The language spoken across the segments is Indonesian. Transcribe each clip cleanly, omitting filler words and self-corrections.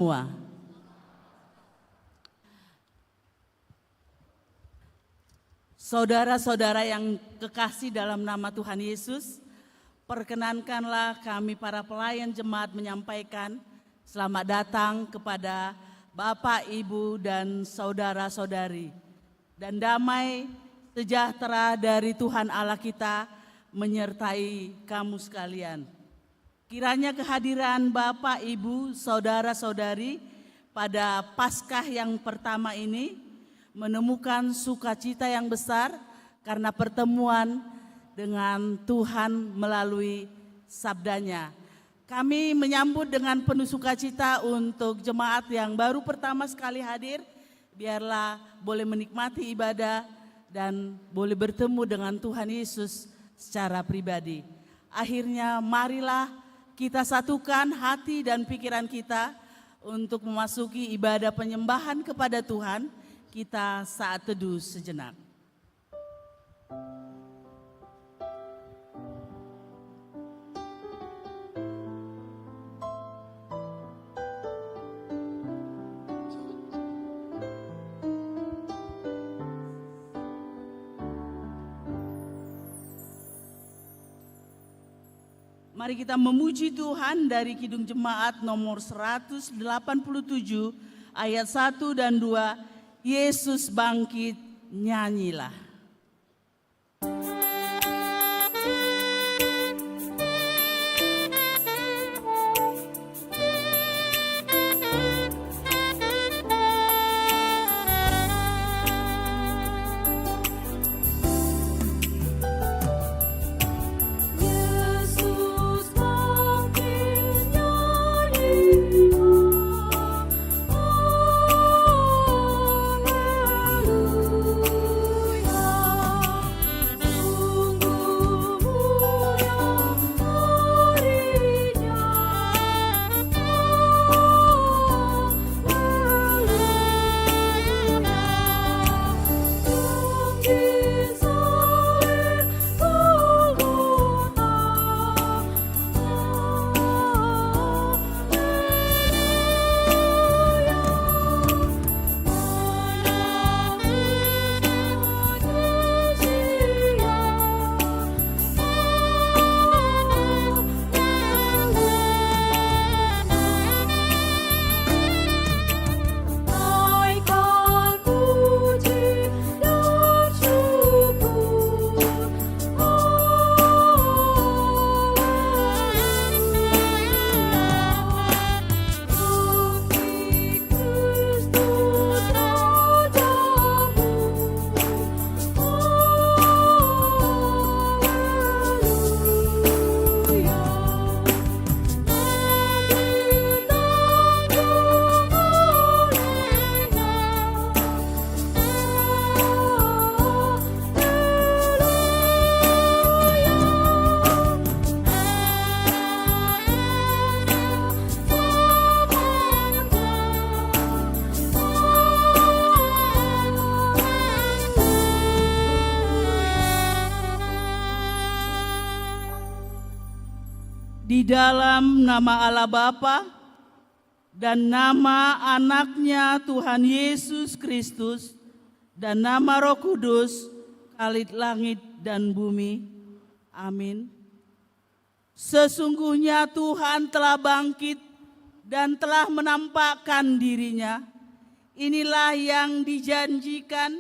semua. Saudara-saudara yang kekasih dalam nama Tuhan Yesus, perkenankanlah kami para pelayan jemaat menyampaikan selamat datang kepada Bapak, Ibu, dan saudara-saudari. Dan damai sejahtera dari Tuhan Allah kita menyertai kamu sekalian. Kiranya kehadiran Bapak, Ibu, saudara-saudari pada Paskah yang pertama ini menemukan sukacita yang besar karena pertemuan dengan Tuhan melalui sabdanya. Kami menyambut dengan penuh sukacita untuk jemaat yang baru pertama sekali hadir, biarlah boleh menikmati ibadah dan boleh bertemu dengan Tuhan Yesus secara pribadi. Akhirnya marilah kita satukan hati dan pikiran kita untuk memasuki ibadah penyembahan kepada Tuhan. Kita saat teduh sejenak. Mari kita memuji Tuhan dari Kidung Jemaat nomor 187 ayat 1 dan 2. Yesus bangkit, nyanyilah. Di dalam nama Allah Bapa dan nama anaknya Tuhan Yesus Kristus dan nama Roh Kudus, Khalid langit dan bumi. Amin. Sesungguhnya Tuhan telah bangkit dan telah menampakkan dirinya. Inilah yang dijanjikan,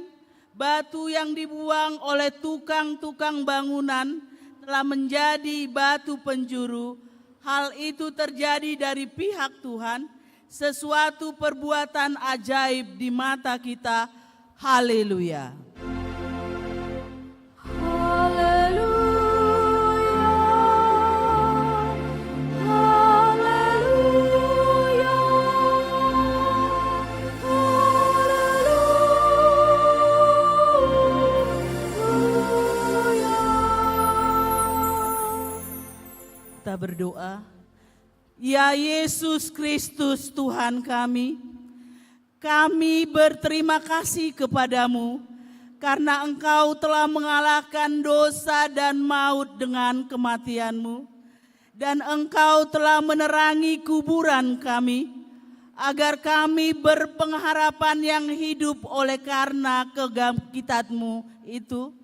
batu yang dibuang oleh tukang-tukang bangunan telah menjadi batu penjuru. Hal itu terjadi dari pihak Tuhan, sesuatu perbuatan ajaib di mata kita. Haleluya. Kita berdoa. Ya Yesus Kristus Tuhan kami berterima kasih kepadamu karena Engkau telah mengalahkan dosa dan maut dengan kematian-Mu, dan Engkau telah menerangi kuburan kami agar kami berpengharapan yang hidup oleh karena kebangkitan-Mu itu.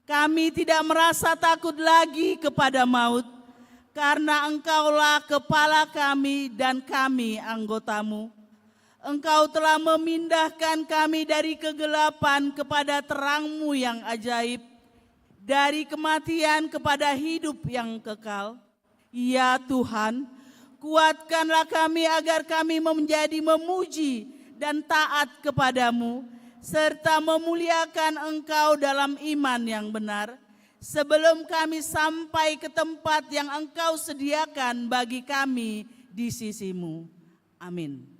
Kami tidak merasa takut lagi kepada maut, karena Engkaulah kepala kami dan kami anggotamu. Engkau telah memindahkan kami dari kegelapan kepada terang-Mu yang ajaib, dari kematian kepada hidup yang kekal. Ya Tuhan, kuatkanlah kami agar kami menjadi memuji dan taat kepadamu, serta memuliakan Engkau dalam iman yang benar, sebelum kami sampai ke tempat yang Engkau sediakan bagi kami di sisi-Mu. Amin.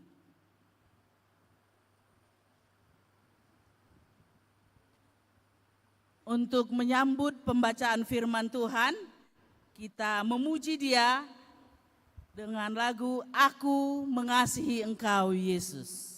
Untuk menyambut pembacaan firman Tuhan, kita memuji Dia dengan lagu Aku Mengasihi Engkau Yesus.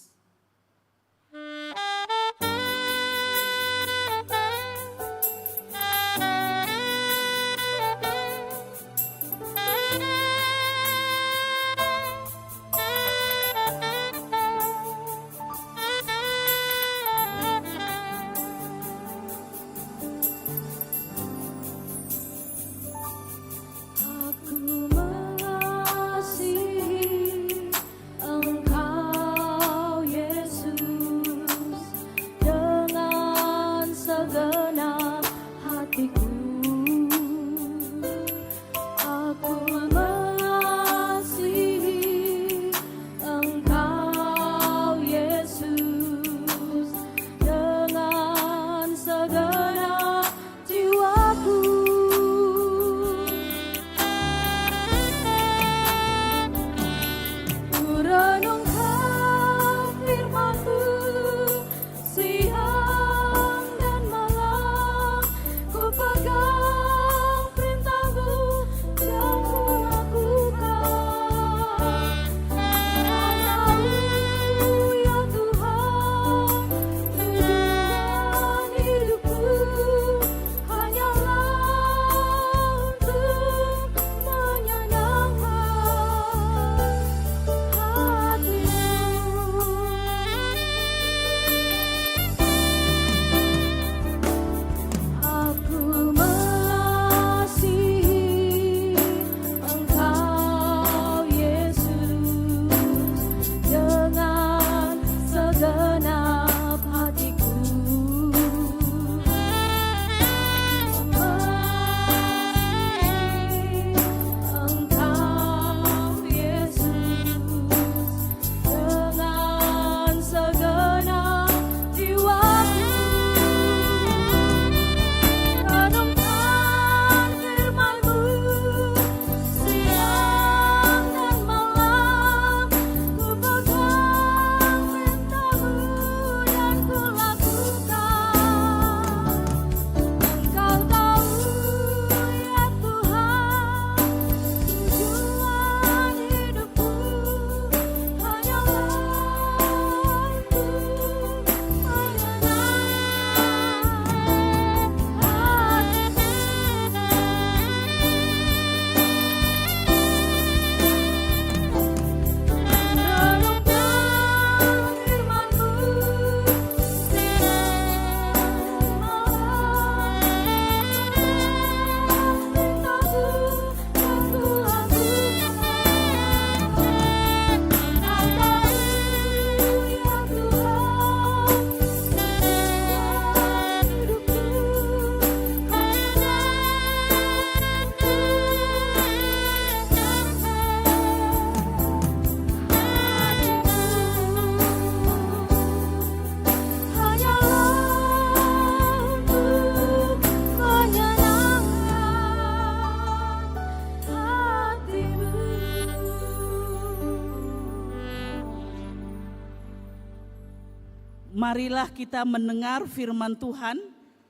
Marilah kita mendengar firman Tuhan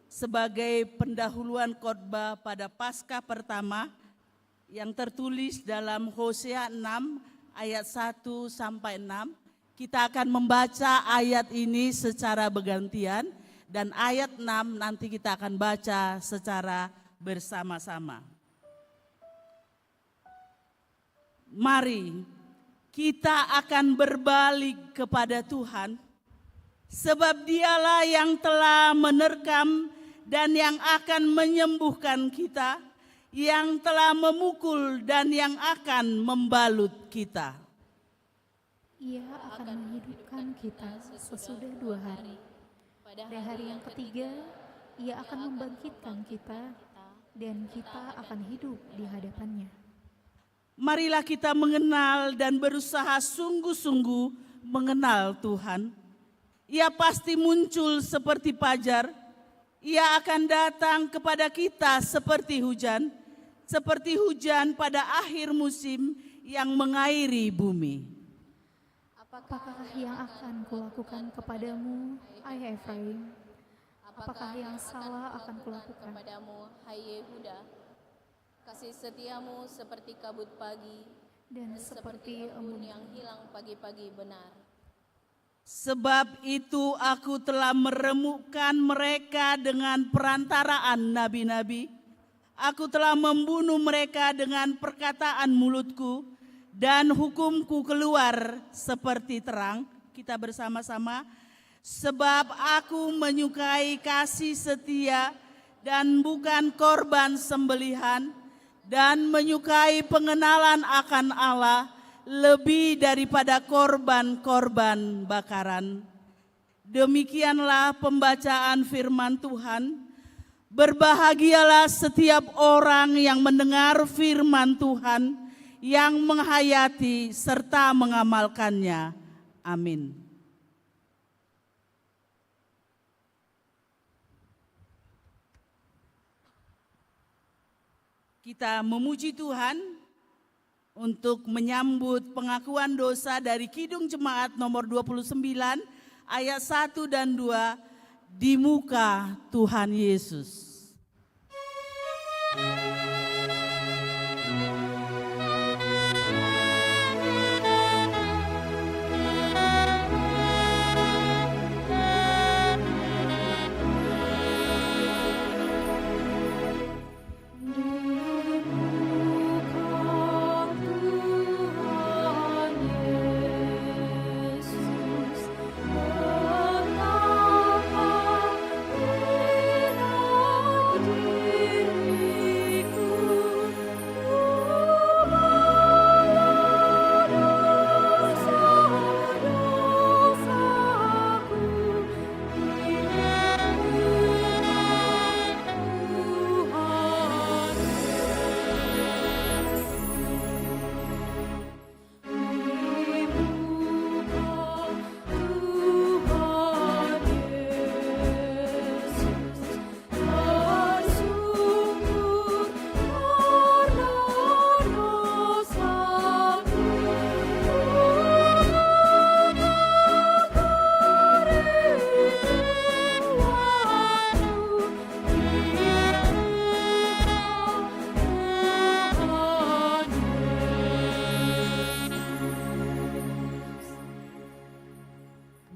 sebagai pendahuluan khotbah pada Paskah pertama yang tertulis dalam Hosea 6 ayat 1 sampai 6. Kita akan membaca ayat ini secara bergantian dan ayat 6 nanti kita akan baca secara bersama-sama. Mari kita akan berbalik kepada Tuhan, sebab Dialah yang telah menerkam dan yang akan menyembuhkan kita, yang telah memukul dan yang akan membalut kita. Ia akan menghidupkan kita sesudah 2 hari. Pada hari yang ketiga, Ia akan membangkitkan kita, dan kita akan hidup di hadapan-Nya. Marilah kita mengenal dan berusaha sungguh-sungguh mengenal Tuhan. Ia pasti muncul seperti fajar. Ia akan datang kepada kita seperti hujan pada akhir musim yang mengairi bumi. Apakah yang akan kulakukan kepadamu, hai Efraim? Apakah yang salah akan kulakukan kepadamu, hai Yehuda? Kasih setiamu seperti kabut pagi, dan seperti embun yang hilang pagi-pagi benar. Sebab itu aku telah meremukkan mereka dengan perantaraan nabi-nabi. Aku telah membunuh mereka dengan perkataan mulutku, dan hukumku keluar seperti terang. Kita bersama-sama. Sebab aku menyukai kasih setia dan bukan korban sembelihan, dan menyukai pengenalan akan Allah lebih daripada korban-korban bakaran. Demikianlah pembacaan firman Tuhan. Berbahagialah setiap orang yang mendengar firman Tuhan, yang menghayati serta mengamalkannya. Amin. Kita memuji Tuhan untuk menyambut pengakuan dosa dari Kidung Jemaat nomor 29 ayat 1 dan 2 di muka Tuhan Yesus.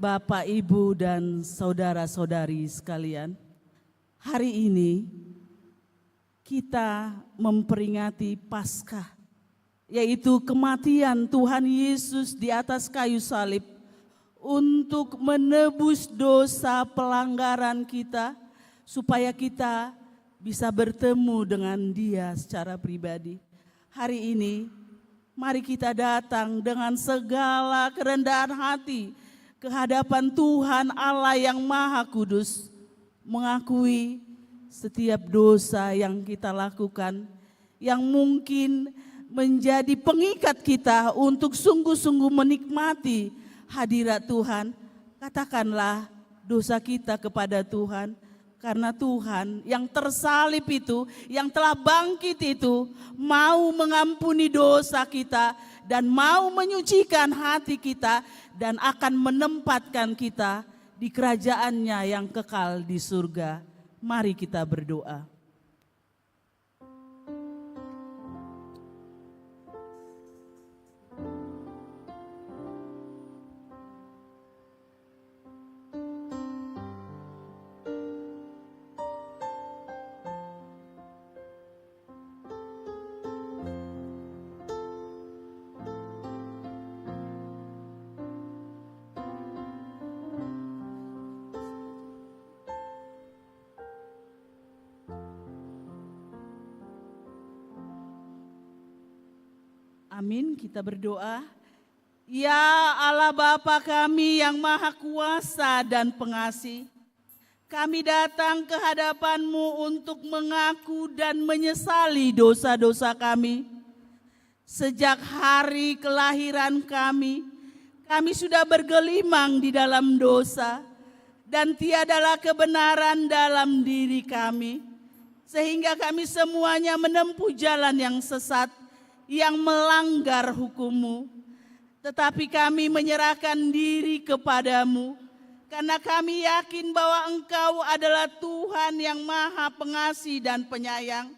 Bapak, Ibu, dan saudara-saudari sekalian, hari ini kita memperingati Paskah, yaitu kematian Tuhan Yesus di atas kayu salib untuk menebus dosa pelanggaran kita, supaya kita bisa bertemu dengan Dia secara pribadi. Hari ini, mari kita datang dengan segala kerendahan hati ke hadapan Tuhan Allah yang Maha Kudus, mengakui setiap dosa yang kita lakukan, yang mungkin menjadi pengikat kita untuk sungguh-sungguh menikmati hadirat Tuhan. Katakanlah dosa kita kepada Tuhan, karena Tuhan yang tersalib itu, yang telah bangkit itu, mau mengampuni dosa kita dan mau menyucikan hati kita, dan akan menempatkan kita di kerajaan-Nya yang kekal di surga. Mari kita berdoa. Amin, kita berdoa. Ya Allah Bapa kami yang Maha Kuasa dan Pengasih, kami datang ke hadapan-Mu untuk mengaku dan menyesali dosa-dosa kami. Sejak hari kelahiran kami sudah bergelimang di dalam dosa, dan tiadalah kebenaran dalam diri kami, sehingga kami semuanya menempuh jalan yang sesat, yang melanggar hukum-Mu. Tetapi kami menyerahkan diri kepada-Mu, karena kami yakin bahwa Engkau adalah Tuhan yang Maha Pengasih dan Penyayang,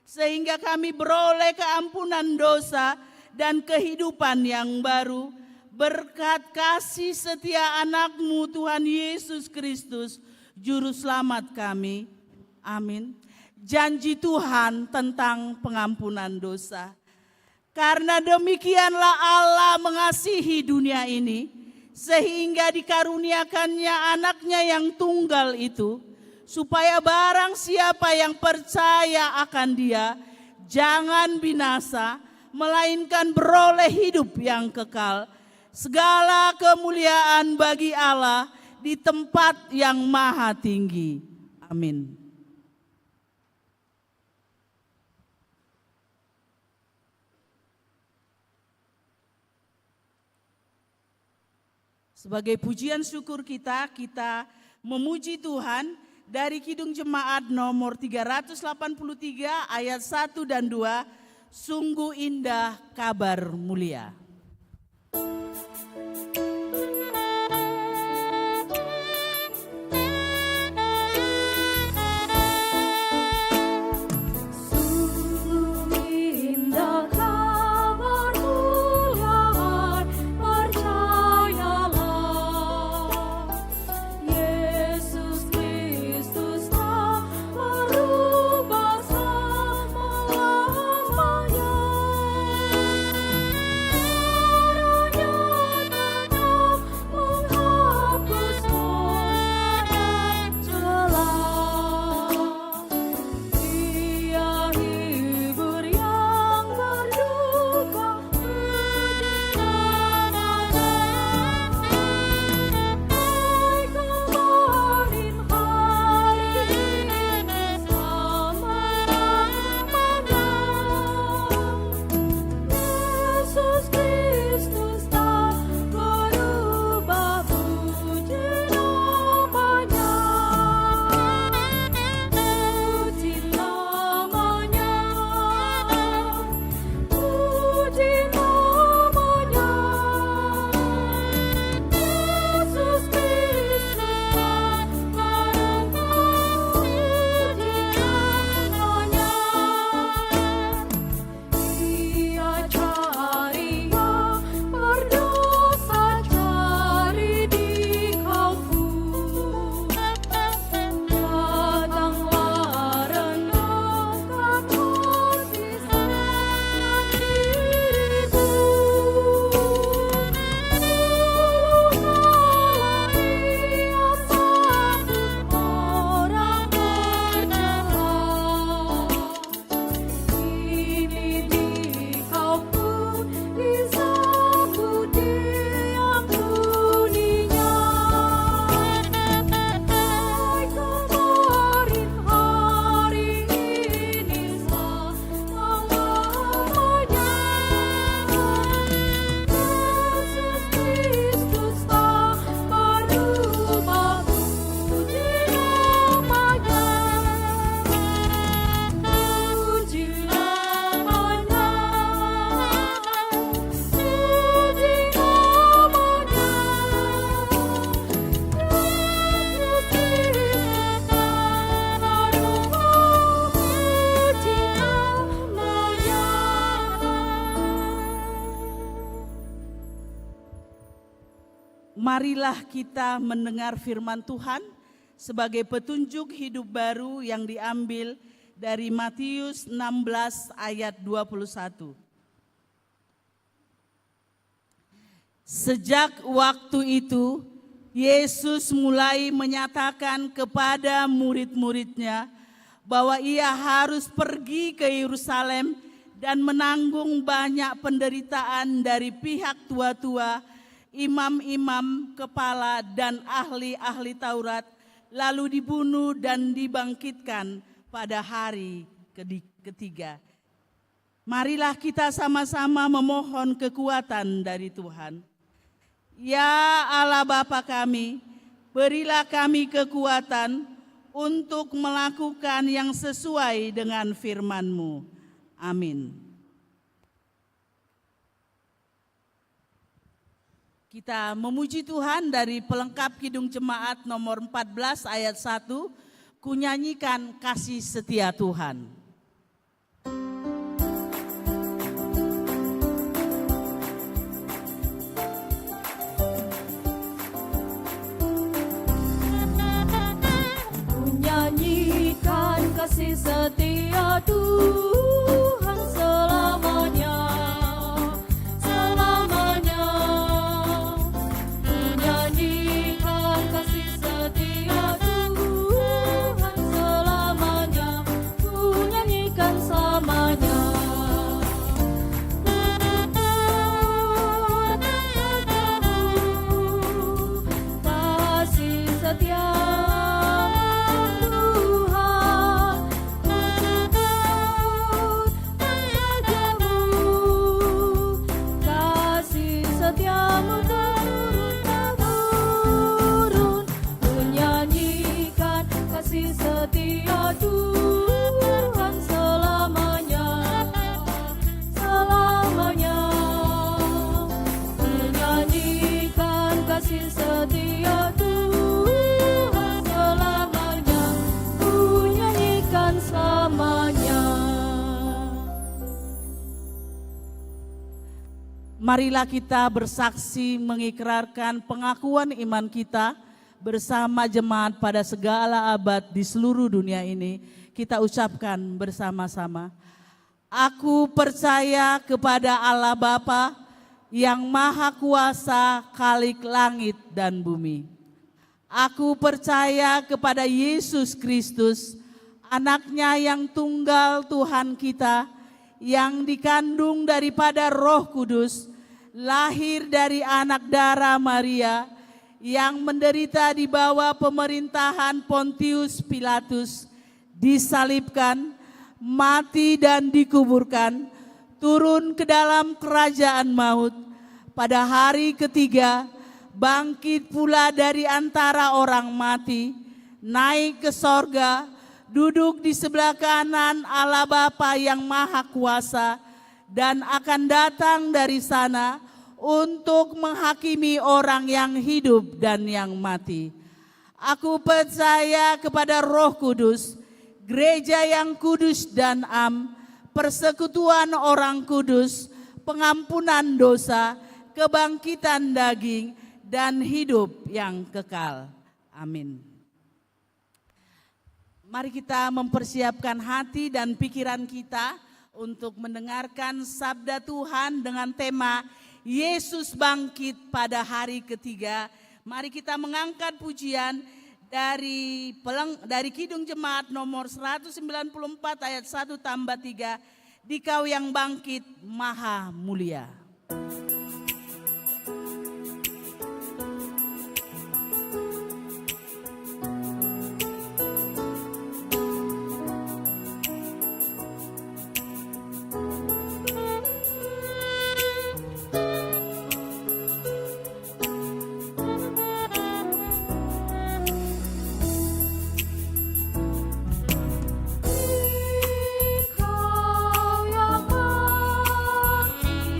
sehingga kami beroleh keampunan dosa dan kehidupan yang baru, berkat kasih setia anak-Mu Tuhan Yesus Kristus, Juru Selamat kami. Amin. Janji Tuhan tentang pengampunan dosa. Karena demikianlah Allah mengasihi dunia ini, sehingga dikaruniakannya anaknya yang tunggal itu, supaya barang siapa yang percaya akan Dia, jangan binasa, melainkan beroleh hidup yang kekal. Segala kemuliaan bagi Allah di tempat yang maha tinggi. Amin. Sebagai pujian syukur kita memuji Tuhan dari Kidung Jemaat nomor 383 ayat 1 dan 2, sungguh indah kabar mulia. Marilah kita mendengar firman Tuhan sebagai petunjuk hidup baru yang diambil dari Matius 16 ayat 21. Sejak waktu itu, Yesus mulai menyatakan kepada murid-muridnya bahwa ia harus pergi ke Yerusalem dan menanggung banyak penderitaan dari pihak tua-tua, imam-imam, kepala, dan ahli-ahli Taurat, lalu dibunuh dan dibangkitkan pada hari ketiga. Marilah kita sama-sama memohon kekuatan dari Tuhan. Ya Allah Bapa kami, berilah kami kekuatan untuk melakukan yang sesuai dengan firman-Mu. Amin. Kita memuji Tuhan dari pelengkap Kidung Jemaat nomor 14 ayat 1, kunyanyikan kasih setia Tuhan. Kunyanyikan kasih setia Tuhan selamanya, selamanya. Kunyanyikan kasih setia Tuhan selamanya, kunyanyikan selamanya. Kasih setia setia Tuhan selamanya, selamanya. Menyanyikan kasih setia Tuhan selamanya, menyanyikan selamanya. Marilah kita bersaksi mengikrarkan pengakuan iman kita bersama jemaat pada segala abad di seluruh dunia ini. Kita ucapkan bersama-sama. Aku percaya kepada Allah Bapa yang Maha Kuasa, Khalik langit dan bumi. Aku percaya kepada Yesus Kristus, anaknya yang tunggal Tuhan kita, yang dikandung daripada Roh Kudus, lahir dari anak darah Maria, yang menderita di bawah pemerintahan Pontius Pilatus, disalibkan, mati dan dikuburkan, turun ke dalam kerajaan maut, pada hari ketiga bangkit pula dari antara orang mati, naik ke sorga, duduk di sebelah kanan Allah Bapa yang Maha Kuasa, dan akan datang dari sana untuk menghakimi orang yang hidup dan yang mati. Aku percaya kepada Roh Kudus, gereja yang kudus dan am, persekutuan orang kudus, pengampunan dosa, kebangkitan daging, dan hidup yang kekal. Amin. Mari kita mempersiapkan hati dan pikiran kita untuk mendengarkan sabda Tuhan dengan tema Yesus bangkit pada hari ketiga. Mari kita mengangkat pujian dari Kidung Jemaat nomor 194 ayat 1 tambah 3. Dikau yang bangkit maha mulia. Kau yang bangkit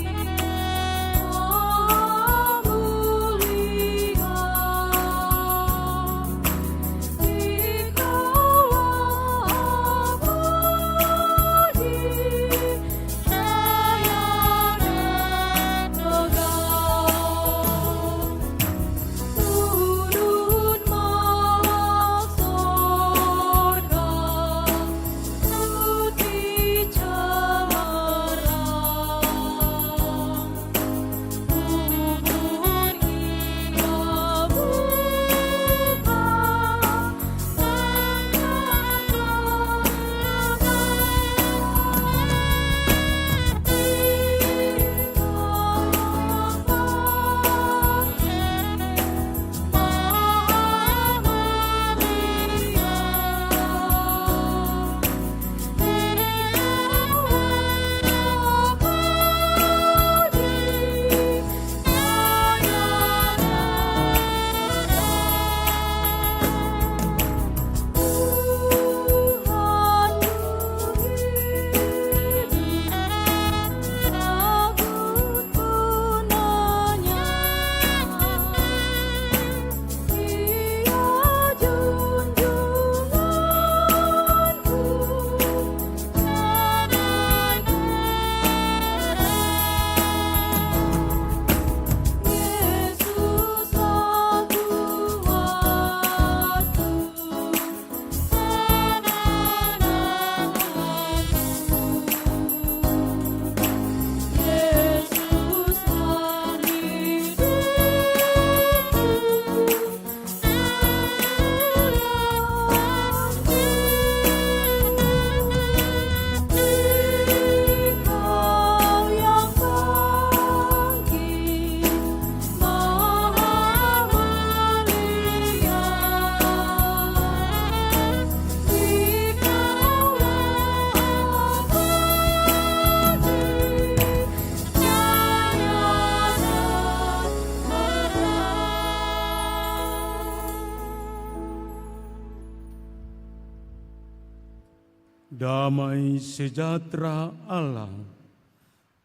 damai sejahtera Allah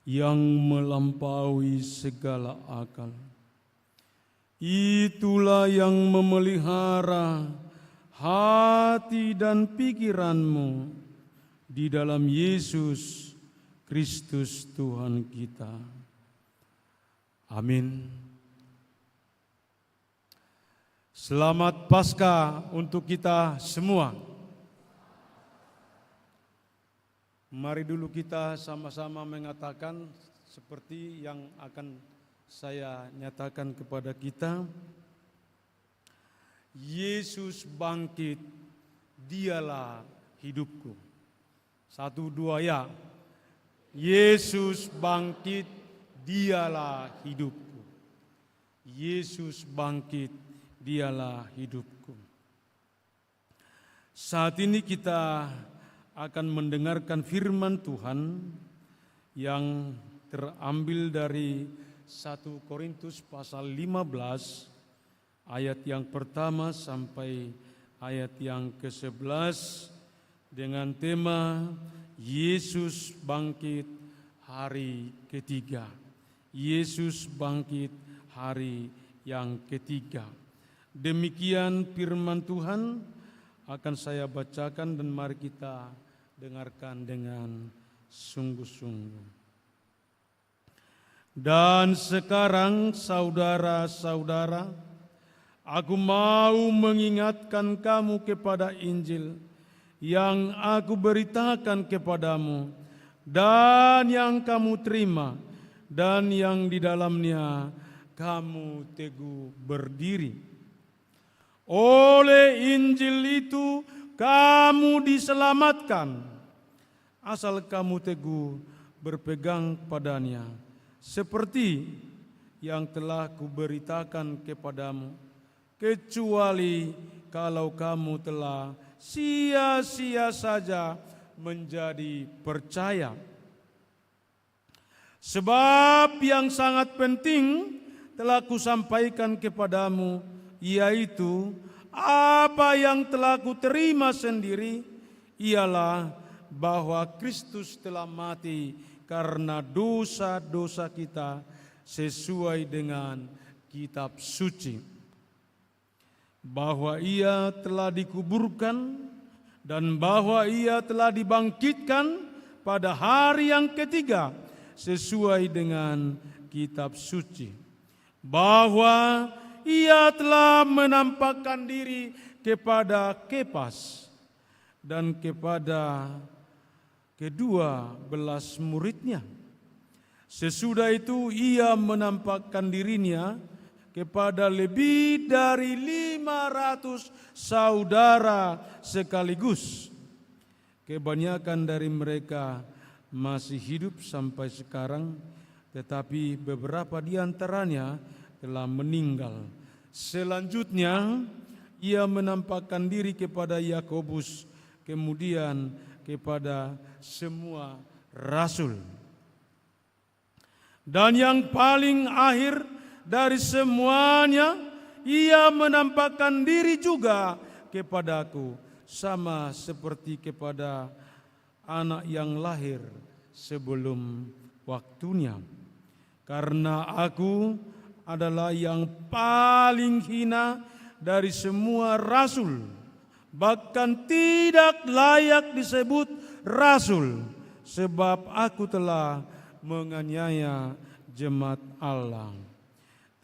yang melampaui segala akal. Itulah yang memelihara hati dan pikiranmu di dalam Yesus Kristus Tuhan kita. Amin. Selamat Paskah untuk kita semua. Mari dulu kita sama-sama mengatakan seperti yang akan saya nyatakan kepada kita. Yesus bangkit, dialah hidupku. 1, 2 ya. Yesus bangkit, dialah hidupku. Yesus bangkit, dialah hidupku. Saat ini kita akan mendengarkan firman Tuhan yang terambil dari 1 Korintus pasal 15 ayat yang pertama sampai ayat yang ke-11 dengan tema Yesus bangkit hari ketiga. Yesus bangkit hari yang ketiga. Demikian firman Tuhan akan saya bacakan dan mari kita dengarkan dengan sungguh-sungguh. Dan sekarang saudara-saudara, aku mau mengingatkan kamu kepada Injil yang aku beritakan kepadamu dan yang kamu terima dan yang di dalamnya kamu teguh berdiri. Oleh Injil itu kamu diselamatkan, asal kamu teguh berpegang padanya, seperti yang telah kuberitakan kepadamu, kecuali kalau kamu telah sia-sia saja menjadi percaya. Sebab yang sangat penting telah kusampaikan kepadamu, yaitu apa yang telah kuterima sendiri, ialah bahwa Kristus telah mati karena dosa-dosa kita sesuai dengan kitab suci, bahwa ia telah dikuburkan dan bahwa ia telah dibangkitkan pada hari yang ketiga sesuai dengan kitab suci, bahwa ia telah menampakkan diri kepada Kepas dan kepada kedua belas muridnya. Sesudah itu ia menampakkan dirinya kepada lebih dari 500 saudara sekaligus. Kebanyakan dari mereka masih hidup sampai sekarang, tetapi beberapa di antaranya telah meninggal. Selanjutnya ia menampakkan diri kepada Yakobus, kemudian kepada semua rasul. Dan yang paling akhir dari semuanya, ia menampakkan diri juga kepadaku, sama seperti kepada anak yang lahir sebelum waktunya. Karena aku adalah yang paling hina dari semua rasul, bahkan tidak layak disebut rasul, sebab aku telah menganiaya jemaat Allah.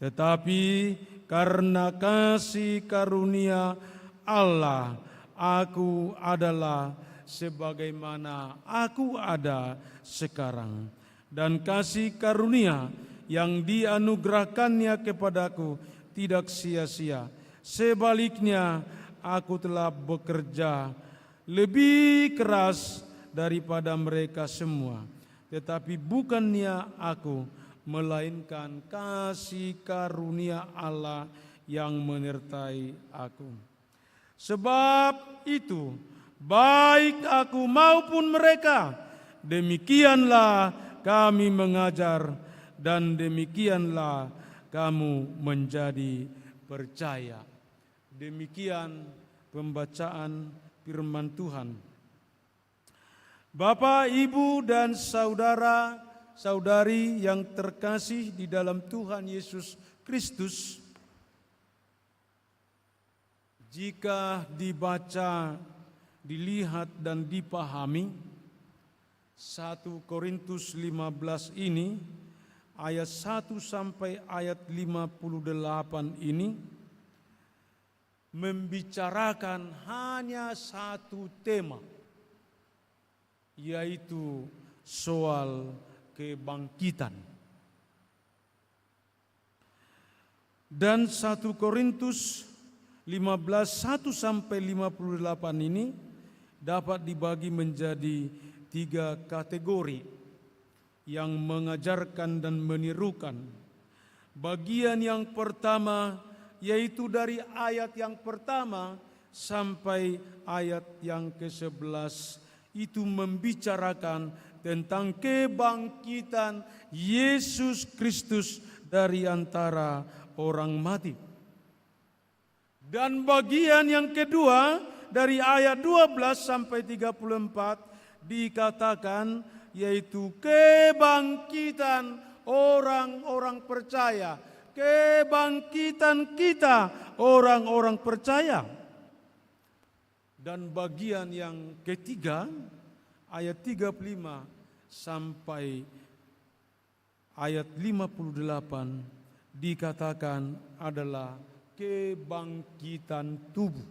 Tetapi karena kasih karunia Allah, aku adalah sebagaimana aku ada sekarang. Dan kasih karunia yang dianugerahkannya kepadaku tidak sia-sia. Sebaliknya, aku telah bekerja lebih keras daripada mereka semua. Tetapi bukannya aku, melainkan kasih karunia Allah yang menyertai aku. Sebab itu, baik aku maupun mereka, demikianlah kami mengajar dan demikianlah kamu menjadi percaya. Demikian pembacaan firman Tuhan. Bapak, Ibu, dan saudara-saudari yang terkasih di dalam Tuhan Yesus Kristus, jika dibaca, dilihat, dan dipahami, 1 Korintus 15 ini, ayat 1 sampai ayat 58 ini, membicarakan hanya satu tema, yaitu soal kebangkitan. Dan 1 Korintus 15, 1 sampai 58 ini dapat dibagi menjadi 3 kategori yang mengajarkan dan menirukan. Bagian yang pertama yaitu dari ayat yang pertama sampai ayat yang ke-11 itu membicarakan tentang kebangkitan Yesus Kristus dari antara orang mati. Dan bagian yang kedua dari ayat 12 sampai 34 dikatakan yaitu kebangkitan orang-orang percaya, kebangkitan kita orang-orang percaya. Dan bagian yang ketiga ayat 35 sampai ayat 58 dikatakan adalah kebangkitan tubuh.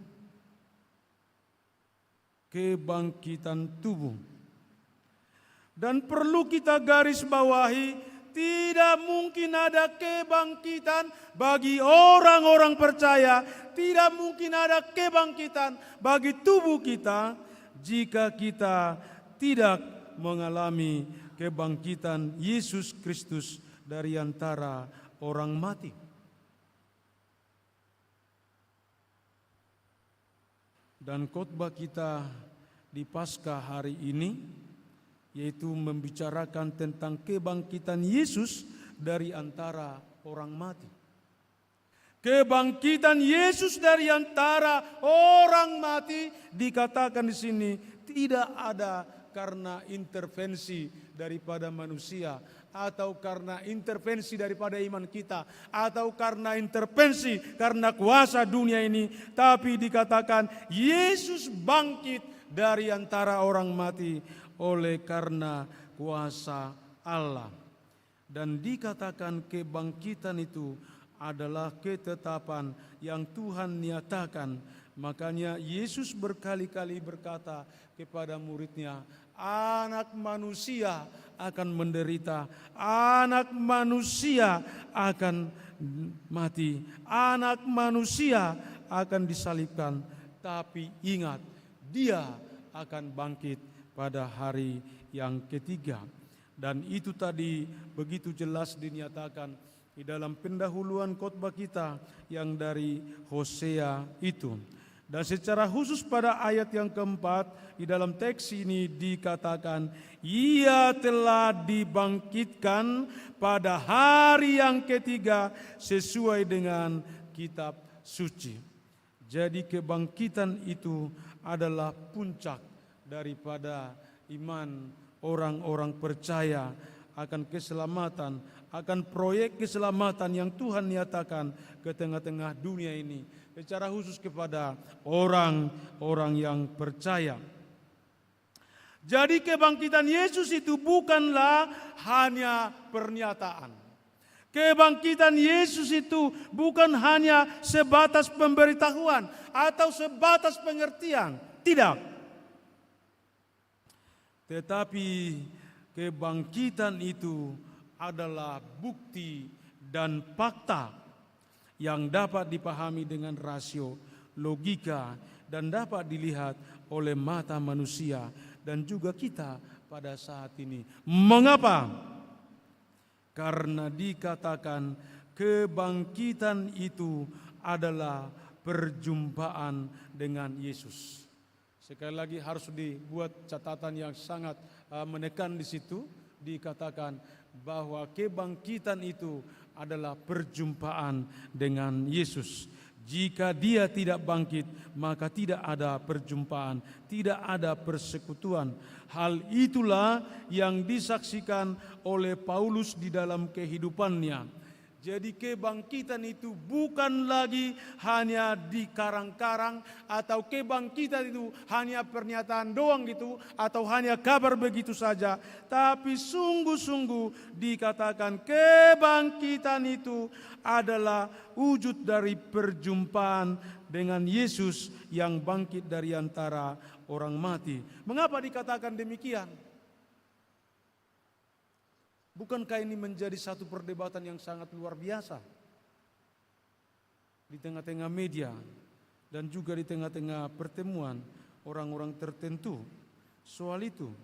Kebangkitan tubuh. Dan perlu kita garis bawahi, tidak mungkin ada kebangkitan bagi orang-orang percaya, tidak mungkin ada kebangkitan bagi tubuh kita jika kita tidak mengalami kebangkitan Yesus Kristus dari antara orang mati. Dan khotbah kita di Paskah hari ini yaitu membicarakan tentang kebangkitan Yesus dari antara orang mati. Kebangkitan Yesus dari antara orang mati dikatakan di sini tidak ada karena intervensi daripada manusia, atau karena intervensi daripada iman kita, atau karena intervensi karena kuasa dunia ini, tapi dikatakan Yesus bangkit dari antara orang mati oleh karena kuasa Allah. Dan dikatakan kebangkitan itu adalah ketetapan yang Tuhan nyatakan. Makanya Yesus berkali-kali berkata kepada muridnya, anak manusia akan menderita, anak manusia akan mati, anak manusia akan disalibkan, tapi ingat, dia akan bangkit pada hari yang ketiga. Dan itu tadi begitu jelas dinyatakan di dalam pendahuluan khotbah kita yang dari Hosea itu. Dan secara khusus pada ayat yang keempat di dalam teks ini dikatakan, ia telah dibangkitkan pada hari yang ketiga sesuai dengan kitab suci. Jadi kebangkitan itu adalah puncak daripada iman orang-orang percaya akan keselamatan, akan proyek keselamatan yang Tuhan nyatakan ke tengah-tengah dunia ini, secara khusus kepada orang-orang yang percaya. Jadi kebangkitan Yesus itu bukanlah hanya pernyataan. Kebangkitan Yesus itu bukan hanya sebatas pemberitahuan atau sebatas pengertian. Tidak. Tetapi kebangkitan itu adalah bukti dan fakta yang dapat dipahami dengan rasio, logika, dan dapat dilihat oleh mata manusia dan juga kita pada saat ini. Mengapa? Karena dikatakan kebangkitan itu adalah perjumpaan dengan Yesus. Sekali lagi harus dibuat catatan yang sangat menekan di situ, dikatakan bahwa kebangkitan itu adalah perjumpaan dengan Yesus. Jika dia tidak bangkit, maka tidak ada perjumpaan, tidak ada persekutuan. Hal itulah yang disaksikan oleh Paulus di dalam kehidupannya. Jadi kebangkitan itu bukan lagi hanya di karang-karang, atau kebangkitan itu hanya pernyataan doang gitu, atau hanya kabar begitu saja. Tapi sungguh-sungguh dikatakan kebangkitan itu adalah wujud dari perjumpaan dengan Yesus yang bangkit dari antara orang mati. Mengapa dikatakan demikian? Bukankah ini menjadi satu perdebatan yang sangat luar biasa di tengah-tengah media dan juga di tengah-tengah pertemuan orang-orang tertentu soal itu.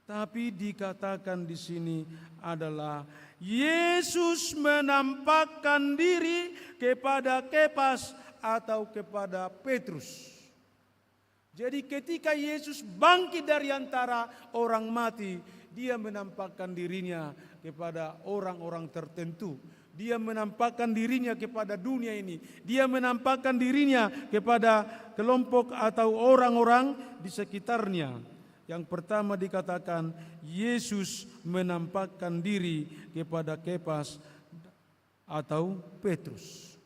Tapi dikatakan di sini adalah Yesus menampakkan diri kepada Kefas atau kepada Petrus. Jadi ketika Yesus bangkit dari antara orang mati, dia menampakkan dirinya kepada orang-orang tertentu. Dia menampakkan dirinya kepada dunia ini. Dia menampakkan dirinya kepada kelompok atau orang-orang di sekitarnya. Yang pertama dikatakan Yesus menampakkan diri kepada Kefas atau Petrus.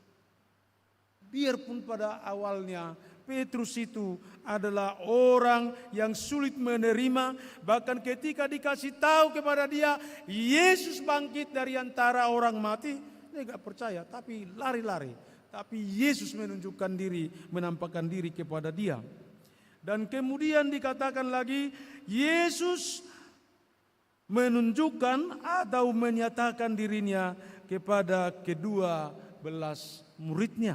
Biarpun pada awalnya Petrus itu adalah orang yang sulit menerima, bahkan ketika dikasih tahu kepada dia Yesus bangkit dari antara orang mati, dia tidak percaya, tapi lari-lari. Tapi Yesus menunjukkan diri, menampakkan diri kepada dia. Dan kemudian dikatakan lagi Yesus menunjukkan atau menyatakan dirinya kepada kedua belas muridnya.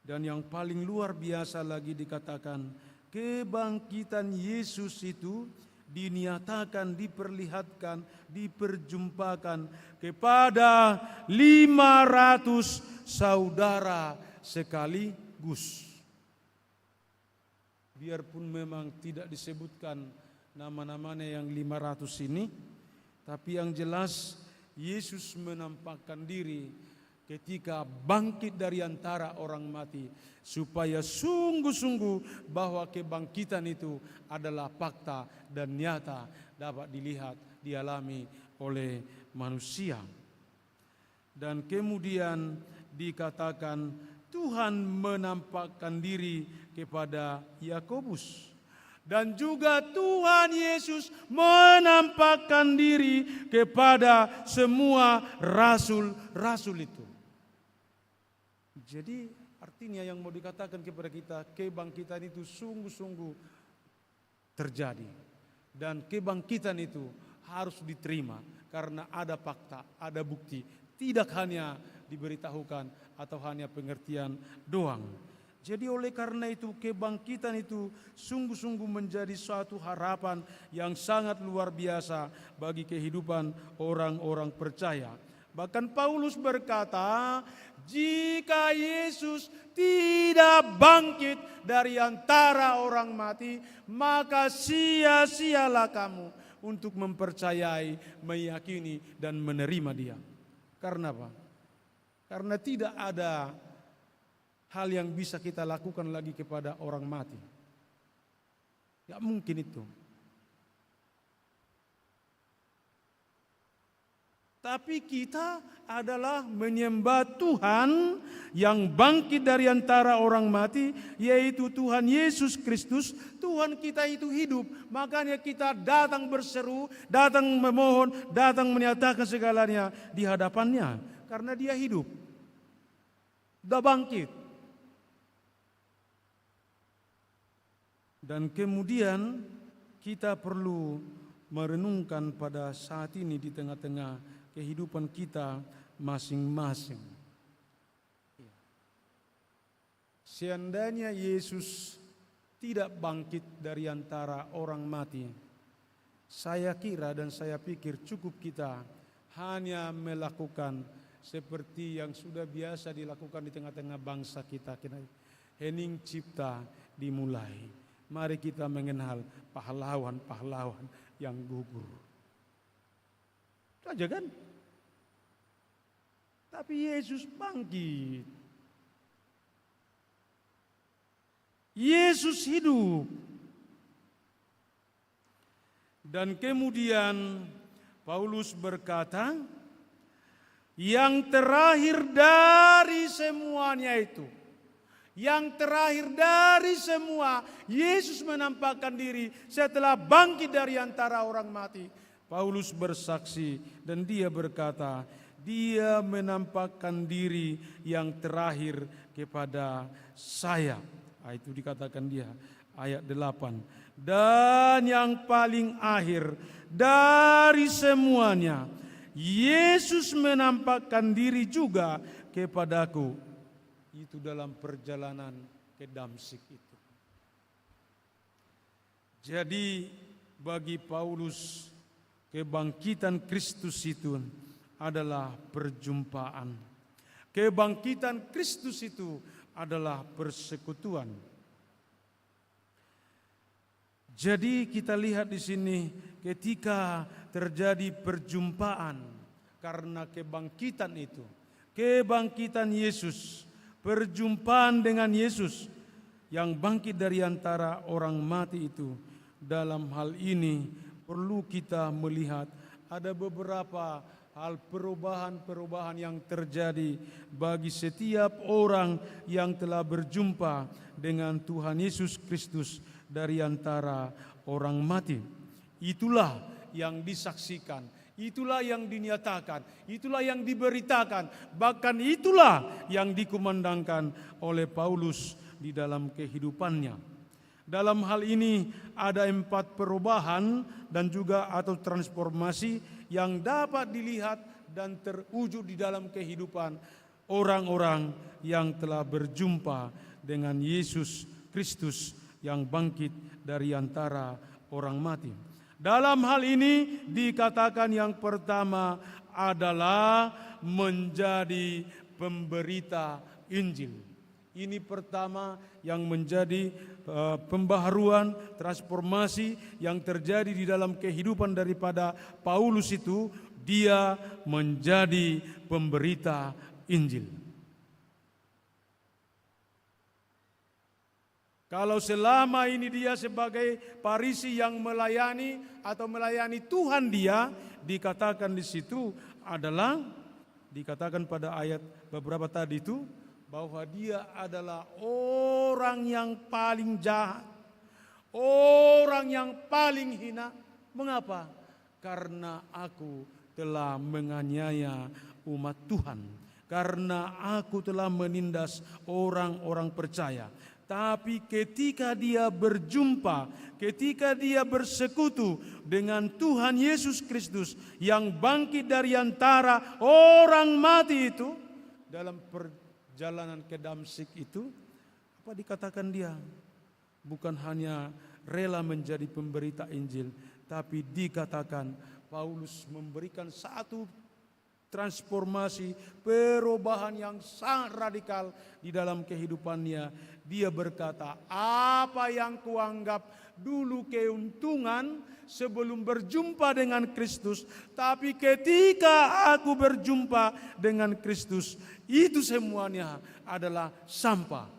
Dan yang paling luar biasa lagi dikatakan kebangkitan Yesus itu dinyatakan, diperlihatkan, diperjumpakan kepada 500 saudara sekaligus. Biarpun memang tidak disebutkan nama-namanya yang 500 ini, tapi yang jelas Yesus menampakkan diri ketika bangkit dari antara orang mati, supaya sungguh-sungguh bahwa kebangkitan itu adalah fakta dan nyata, dapat dilihat, dialami oleh manusia. Dan kemudian dikatakan Tuhan menampakkan diri kepada Yakobus. Dan juga Tuhan Yesus menampakkan diri kepada semua rasul-rasul itu. Jadi artinya yang mau dikatakan kepada kita, kebangkitan itu sungguh-sungguh terjadi. Dan kebangkitan itu harus diterima karena ada fakta, ada bukti. Tidak hanya diberitahukan atau hanya pengertian doang. Jadi oleh karena itu kebangkitan itu sungguh-sungguh menjadi suatu harapan yang sangat luar biasa bagi kehidupan orang-orang percaya. Bahkan Paulus berkata, jika Yesus tidak bangkit dari antara orang mati, maka sia-sialah kamu untuk mempercayai, meyakini, dan menerima dia. Karena apa? Karena tidak ada hal yang bisa kita lakukan lagi kepada orang mati. Tidak mungkin itu. Tapi kita adalah menyembah Tuhan yang bangkit dari antara orang mati, yaitu Tuhan Yesus Kristus. Tuhan kita itu hidup, makanya kita datang berseru, datang memohon, datang menyatakan segalanya di hadapannya. Karena dia hidup, sudah bangkit. Dan kemudian kita perlu merenungkan pada saat ini di tengah-tengah kehidupan kita masing-masing. Seandainya Yesus tidak bangkit dari antara orang mati, saya kira dan saya pikir cukup kita hanya melakukan seperti yang sudah biasa dilakukan di tengah-tengah bangsa kita. Hening cipta dimulai. Mari kita mengenal pahlawan-pahlawan yang gugur. Itu aja kan? tapi Yesus bangkit. Yesus hidup. Dan kemudian Paulus berkata, yang terakhir dari semuanya itu, yang terakhir dari semua, Yesus menampakkan diri setelah bangkit dari antara orang mati. Paulus bersaksi dan dia berkata, dia menampakkan diri yang terakhir kepada saya. Itu dikatakan dia, ayat 8. Dan yang paling akhir dari semuanya, Yesus menampakkan diri juga kepadaku. Itu dalam perjalanan ke Damsyik itu. Jadi bagi Paulus, kebangkitan Kristus itu adalah perjumpaan. Kebangkitan Kristus itu adalah persekutuan. Jadi kita lihat di sini ketika terjadi perjumpaan karena kebangkitan itu, kebangkitan Yesus, perjumpaan dengan Yesus yang bangkit dari antara orang mati itu. Dalam hal ini perlu kita melihat ada beberapa hal perubahan-perubahan yang terjadi bagi setiap orang yang telah berjumpa dengan Tuhan Yesus Kristus dari antara orang mati. Itulah yang disaksikan, itulah yang dinyatakan, itulah yang diberitakan, bahkan itulah yang dikumandangkan oleh Paulus di dalam kehidupannya. Dalam hal ini ada 4 perubahan dan juga atau transformasi yang dapat dilihat dan terwujud di dalam kehidupan orang-orang yang telah berjumpa dengan Yesus Kristus yang bangkit dari antara orang mati. Dalam hal ini dikatakan yang pertama adalah menjadi pemberita Injil. Ini pertama yang menjadi pembaharuan, transformasi yang terjadi di dalam kehidupan daripada Paulus itu, dia menjadi pemberita Injil. Kalau selama ini dia sebagai Farisi yang melayani atau melayani Tuhan dia, dikatakan di situ adalah, dikatakan pada ayat beberapa tadi itu, bahwa dia adalah orang yang paling jahat, orang yang paling hina. Mengapa? Karena aku telah menganiaya umat Tuhan, karena aku telah menindas orang-orang percaya. Tapi ketika dia berjumpa, ketika dia bersekutu dengan Tuhan Yesus Kristus yang bangkit dari antara orang mati itu, dalam perjalanan ke Damsyik itu, apa dikatakan dia? Bukan hanya rela menjadi pemberita Injil, tapi dikatakan Paulus memberikan satu transformasi, perubahan yang sangat radikal di dalam kehidupannya. Dia berkata, apa yang kuanggap dulu keuntungan sebelum berjumpa dengan Kristus, tapi ketika aku berjumpa dengan Kristus, itu semuanya adalah sampah.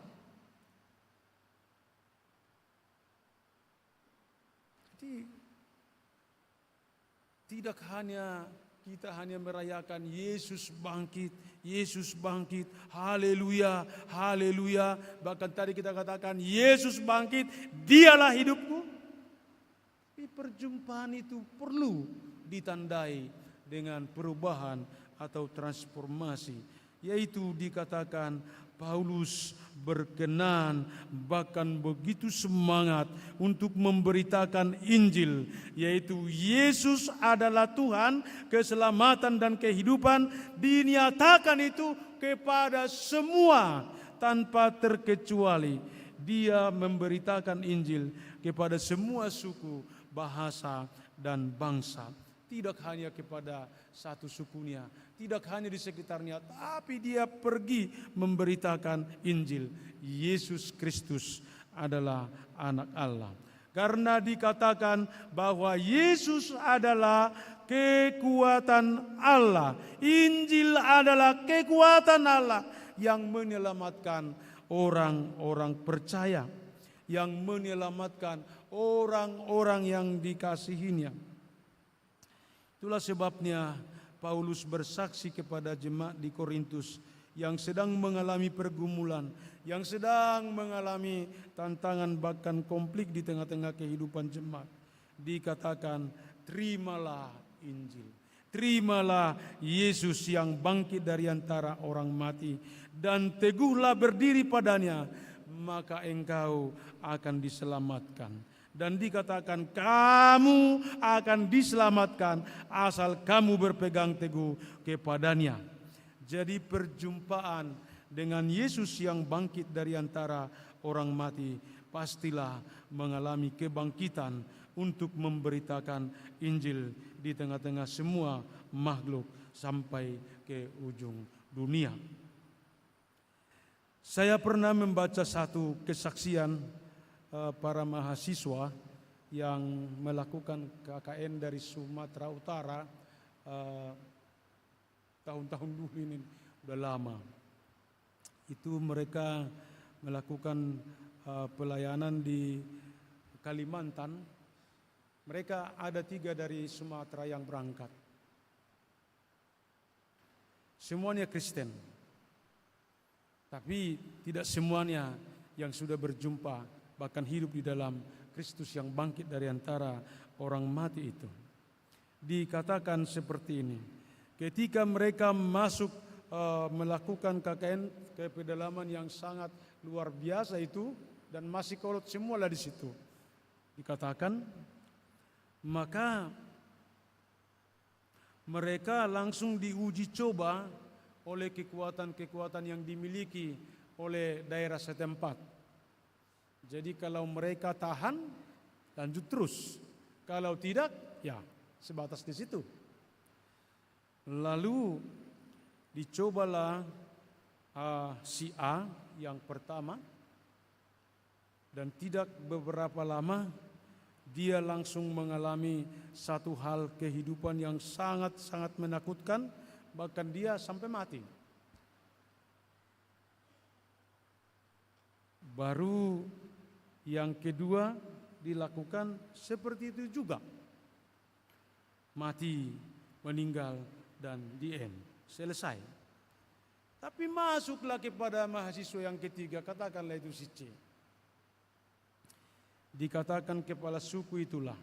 Jadi, tidak hanya kita hanya merayakan Yesus bangkit, haleluya, haleluya. Bahkan tadi kita katakan Yesus bangkit, dialah hidupku. Tapi perjumpaan itu perlu ditandai dengan perubahan atau transformasi. Yaitu dikatakan Paulus berkenan, bahkan begitu semangat untuk memberitakan Injil, yaitu Yesus adalah Tuhan, keselamatan dan kehidupan, dinyatakan itu kepada semua tanpa terkecuali. Dia memberitakan Injil kepada semua suku, bahasa dan bangsa. Tidak hanya kepada satu sukunya, tidak hanya di sekitarnya, tapi dia pergi memberitakan Injil. Yesus Kristus adalah anak Allah. Karena dikatakan bahwa Yesus adalah kekuatan Allah. Injil adalah kekuatan Allah yang menyelamatkan orang-orang percaya, yang menyelamatkan orang-orang yang dikasihinya. Itulah sebabnya Paulus bersaksi kepada jemaat di Korintus yang sedang mengalami pergumulan, yang sedang mengalami tantangan bahkan konflik di tengah-tengah kehidupan jemaat. Dikatakan, terimalah Injil, terimalah Yesus yang bangkit dari antara orang mati, dan teguhlah berdiri padanya, maka engkau akan diselamatkan. Dan dikatakan, kamu akan diselamatkan asal kamu berpegang teguh kepadanya. Jadi perjumpaan dengan Yesus yang bangkit dari antara orang mati pastilah mengalami kebangkitan untuk memberitakan Injil di tengah-tengah semua makhluk sampai ke ujung dunia. Saya pernah membaca satu kesaksian para mahasiswa yang melakukan KKN dari Sumatera Utara tahun-tahun dulu, ini udah lama. Itu mereka melakukan pelayanan di Kalimantan. Mereka ada 3 dari Sumatera yang berangkat. Semuanya Kristen. Tapi tidak semuanya yang sudah berjumpa, bahkan hidup di dalam Kristus yang bangkit dari antara orang mati itu. Dikatakan seperti ini, ketika mereka masuk melakukan KKN ke pedalaman yang sangat luar biasa itu, dan masih kolot semualah di situ. Dikatakan, maka mereka langsung diuji coba oleh kekuatan-kekuatan yang dimiliki oleh daerah setempat. Jadi kalau mereka tahan, lanjut terus. Kalau tidak, ya sebatas di situ. Lalu dicobalah si A yang pertama, dan tidak beberapa lama dia langsung mengalami satu hal kehidupan yang sangat-sangat menakutkan, bahkan dia sampai mati. Baru yang kedua dilakukan seperti itu juga. Mati, meninggal, dan di end. Selesai. Tapi masuklah kepada mahasiswa yang ketiga, katakanlah itu si C. Dikatakan kepala suku itulah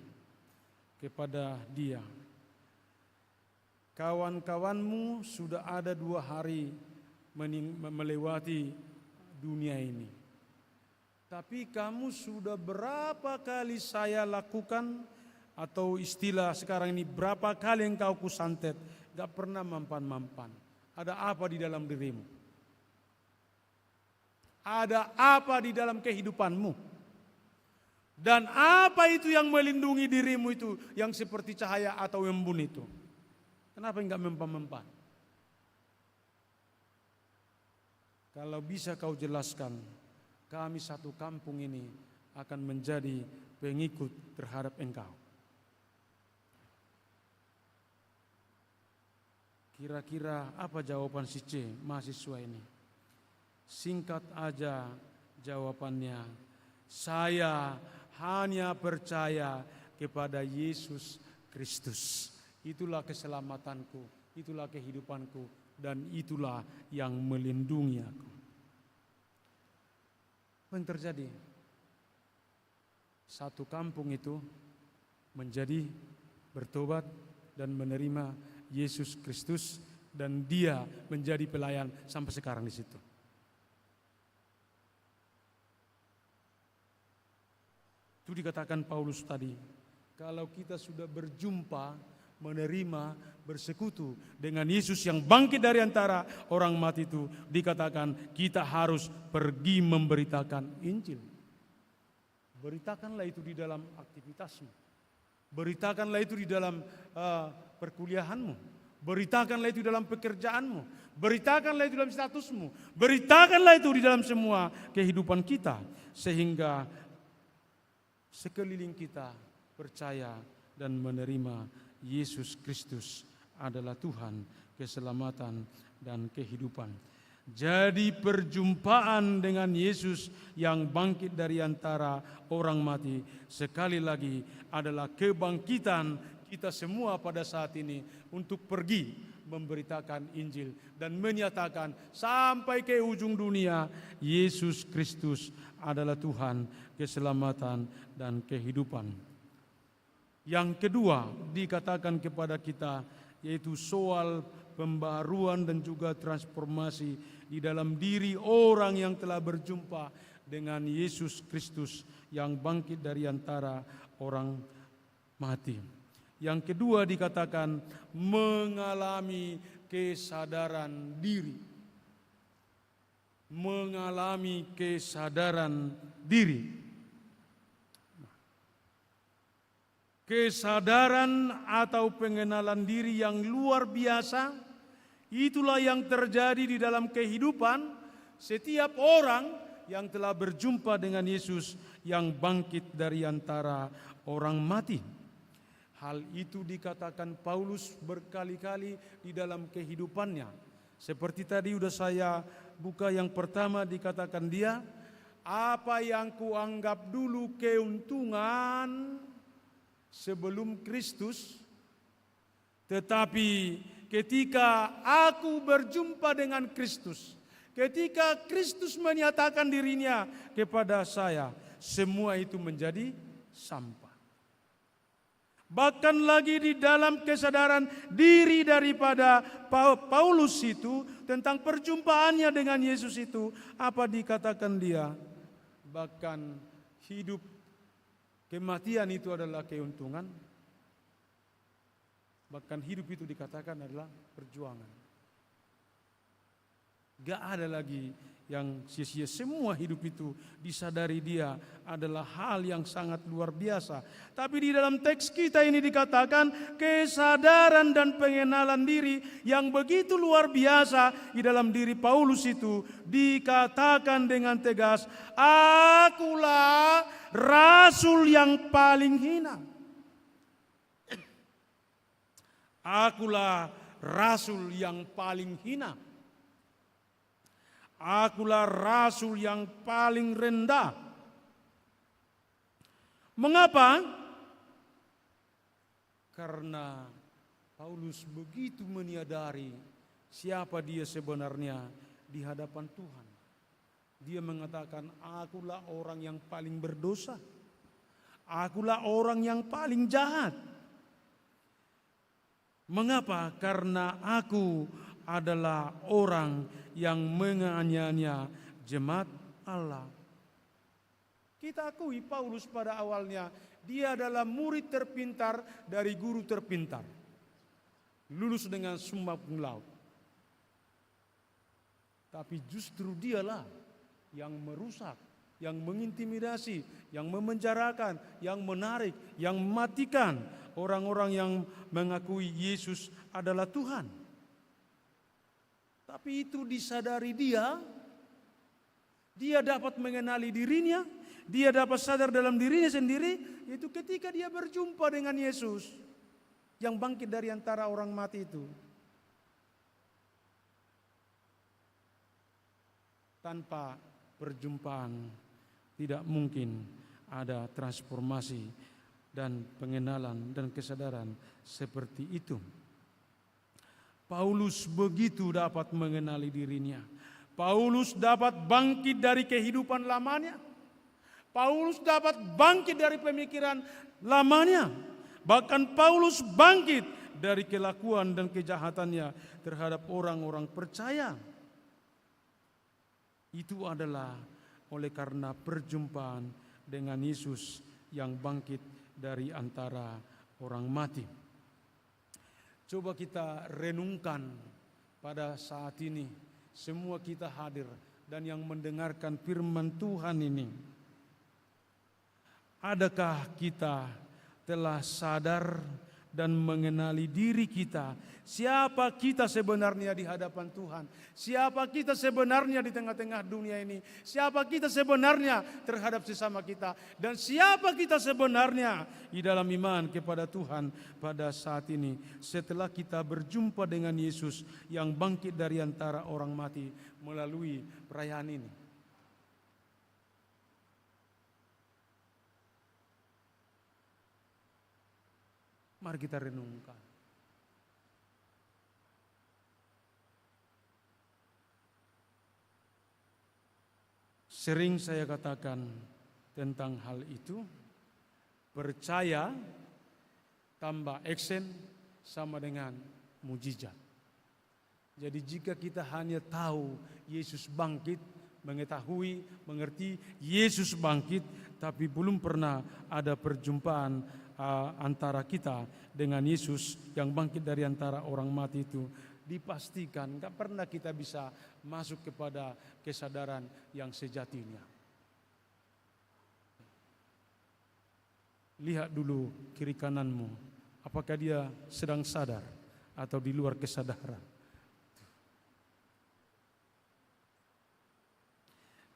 kepada dia, kawan-kawanmu sudah ada 2 hari melewati dunia ini. Tapi kamu sudah berapa kali saya lakukan, atau istilah sekarang ini, berapa kali engkau kusantet, gak pernah mampan-mampan. Ada apa di dalam dirimu? Ada apa di dalam kehidupanmu? Dan apa itu yang melindungi dirimu itu, yang seperti cahaya atau embun itu? Kenapa enggak mempan-mempan? Kalau bisa kau jelaskan, kami satu kampung ini akan menjadi pengikut terhadap engkau. Kira-kira apa jawaban si C, mahasiswa ini? Singkat aja jawabannya, saya hanya percaya kepada Yesus Kristus. Itulah keselamatanku, itulah kehidupanku, dan itulah yang melindungi aku. Apa yang terjadi? Satu kampung itu menjadi bertobat dan menerima Yesus Kristus, dan dia menjadi pelayan sampai sekarang di situ. Itu dikatakan Paulus tadi, kalau kita sudah berjumpa, menerima, bersekutu dengan Yesus yang bangkit dari antara orang mati itu, dikatakan kita harus pergi memberitakan Injil. Beritakanlah itu di dalam aktivitasmu. Beritakanlah itu di dalam perkuliahanmu. Beritakanlah itu dalam pekerjaanmu. Beritakanlah itu dalam statusmu. Beritakanlah itu di dalam semua kehidupan kita, sehingga sekeliling kita percaya dan menerima Yesus Kristus adalah Tuhan, keselamatan, dan kehidupan. Jadi perjumpaan dengan Yesus yang bangkit dari antara orang mati sekali lagi adalah kebangkitan kita semua pada saat ini untuk pergi memberitakan Injil dan menyatakan sampai ke ujung dunia Yesus Kristus adalah Tuhan, keselamatan, dan kehidupan. Yang kedua dikatakan kepada kita yaitu soal pembaharuan dan juga transformasi di dalam diri orang yang telah berjumpa dengan Yesus Kristus yang bangkit dari antara orang mati. Yang kedua dikatakan mengalami kesadaran diri. Mengalami kesadaran diri. Kesadaran atau pengenalan diri yang luar biasa, itulah yang terjadi di dalam kehidupan setiap orang yang telah berjumpa dengan Yesus yang bangkit dari antara orang mati. Hal itu dikatakan Paulus berkali-kali di dalam kehidupannya. Seperti tadi sudah saya buka yang pertama, dikatakan dia, apa yang kuanggap dulu keuntungan sebelum Kristus, tetapi ketika aku berjumpa dengan Kristus, ketika Kristus menyatakan dirinya kepada saya, semua itu menjadi sampah. Bahkan lagi di dalam kesadaran diri daripada Paulus itu tentang perjumpaannya dengan Yesus itu, apa dikatakan dia? Bahkan hidup kematian itu adalah keuntungan. Bahkan hidup itu dikatakan adalah perjuangan. Gak ada lagi yang sia-sia. Semua hidup itu disadari dia adalah hal yang sangat luar biasa. Tapi di dalam teks kita ini dikatakan kesadaran dan pengenalan diri yang begitu luar biasa di dalam diri Paulus itu dikatakan dengan tegas, akulah rasul yang paling hina. Akulah rasul yang paling hina. Akulah rasul yang paling rendah. Mengapa? Karena Paulus begitu menyadari siapa dia sebenarnya di hadapan Tuhan. Dia mengatakan, akulah orang yang paling berdosa. Akulah orang yang paling jahat. Mengapa? Karena aku adalah orang yang menganiaya jemaat Allah. Kita akui Paulus pada awalnya dia adalah murid terpintar dari guru terpintar, lulus dengan summa cum laude. Tapi justru dialah yang merusak, yang mengintimidasi, yang memenjarakan, yang menarik, yang mematikan orang-orang yang mengakui Yesus adalah Tuhan. Tapi itu disadari dia dapat mengenali dirinya, dia dapat sadar dalam dirinya sendiri, itu ketika dia berjumpa dengan Yesus yang bangkit dari antara orang mati itu. Tanpa perjumpaan tidak mungkin ada transformasi dan pengenalan dan kesadaran seperti itu. Paulus begitu dapat mengenali dirinya. Paulus dapat bangkit dari kehidupan lamanya. Paulus dapat bangkit dari pemikiran lamanya. Bahkan Paulus bangkit dari kelakuan dan kejahatannya terhadap orang-orang percaya. Itu adalah oleh karena perjumpaan dengan Yesus yang bangkit dari antara orang mati. Coba kita renungkan pada saat ini, semua kita hadir dan yang mendengarkan firman Tuhan ini. Adakah kita telah sadar dan mengenali diri kita. Siapa kita sebenarnya di hadapan Tuhan? Siapa kita sebenarnya di tengah-tengah dunia ini? Siapa kita sebenarnya terhadap sesama kita? Dan siapa kita sebenarnya di dalam iman kepada Tuhan pada saat ini? Setelah kita berjumpa dengan Yesus yang bangkit dari antara orang mati melalui perayaan ini. Mari kita renungkan. Sering saya katakan tentang hal itu, percaya tambah action sama dengan mujizat. Jadi jika kita hanya tahu Yesus bangkit, mengetahui, mengerti Yesus bangkit, tapi belum pernah ada perjumpaan antara kita dengan Yesus yang bangkit dari antara orang mati itu, dipastikan gak pernah kita bisa masuk kepada kesadaran yang sejatinya. Lihat dulu kiri kananmu, apakah dia sedang sadar atau di luar kesadaran.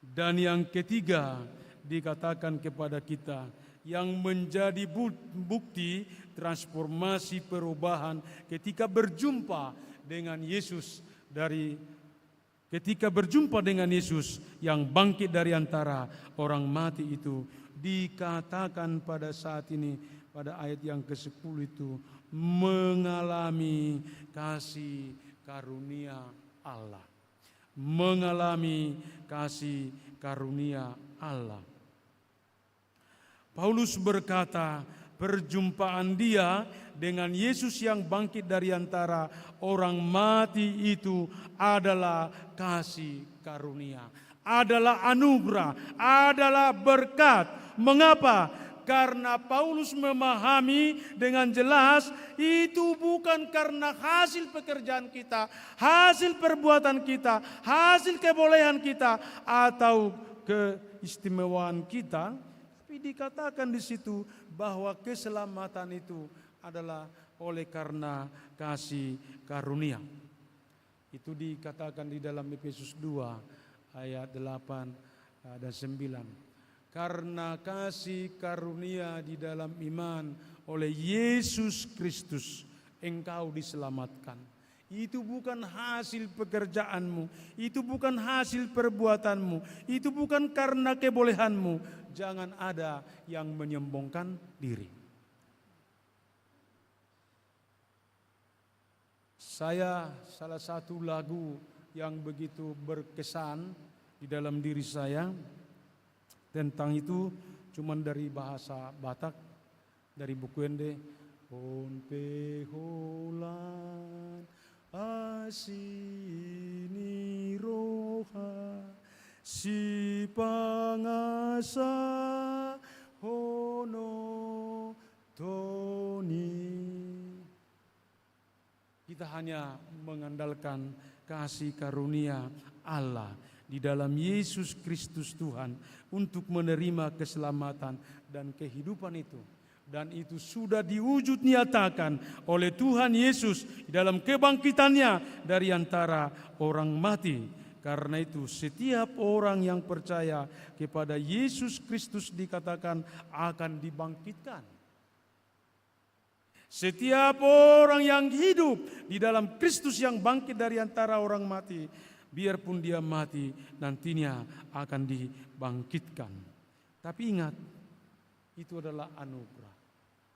Dan yang ketiga dikatakan kepada kita, yang menjadi bukti transformasi perubahan ketika berjumpa dengan Yesus ketika berjumpa dengan Yesus yang bangkit dari antara orang mati itu, dikatakan pada saat ini pada ayat yang ke-10 itu, mengalami kasih karunia Allah. Mengalami kasih karunia Allah. Paulus berkata, perjumpaan dia dengan Yesus yang bangkit dari antara orang mati itu adalah kasih karunia, adalah anugerah, adalah berkat. Mengapa? Karena Paulus memahami dengan jelas itu bukan karena hasil pekerjaan kita, hasil perbuatan kita, hasil kebolehan kita atau keistimewaan kita. Tapi dikatakan di situ bahwa keselamatan itu adalah oleh karena kasih karunia. Itu dikatakan di dalam Efesus 2 ayat 8 dan 9. Karena kasih karunia di dalam iman oleh Yesus Kristus engkau diselamatkan. Itu bukan hasil pekerjaanmu, itu bukan hasil perbuatanmu, itu bukan karena kebolehanmu. Jangan ada yang menyombongkan diri. Saya salah satu lagu yang begitu berkesan di dalam diri saya tentang itu cuman dari bahasa Batak, dari buku Ende. Pon peholan asini roha si pangasa hono toni. Kita hanya mengandalkan kasih karunia Allah di dalam Yesus Kristus Tuhan untuk menerima keselamatan dan kehidupan itu. Dan itu sudah diwujud nyatakan oleh Tuhan Yesus di dalam kebangkitannya dari antara orang mati. Karena itu setiap orang yang percaya kepada Yesus Kristus dikatakan akan dibangkitkan. Setiap orang yang hidup di dalam Kristus yang bangkit dari antara orang mati, biarpun dia mati, nantinya akan dibangkitkan. Tapi ingat, itu adalah anugerah,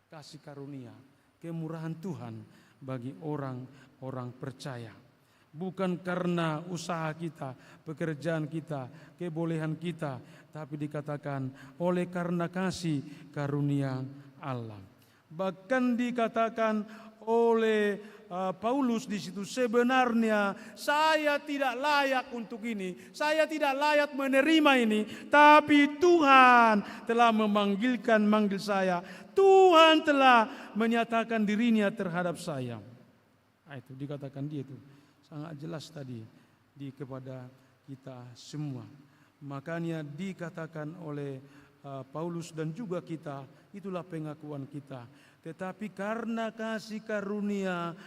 kasih karunia, kemurahan Tuhan bagi orang-orang percaya. Bukan karena usaha kita, pekerjaan kita, kebolehan kita, tapi dikatakan oleh karena kasih karunia Allah. Bahkan dikatakan oleh Paulus di situ, sebenarnya saya tidak layak untuk ini, saya tidak layak menerima ini, tapi Tuhan telah manggil saya, Tuhan telah menyatakan dirinya terhadap saya. Nah, itu dikatakan dia itu sangat jelas tadi kepada kita semua. Makanya dikatakan oleh Paulus dan juga kita, itulah pengakuan kita. Tetapi karena kasih karunia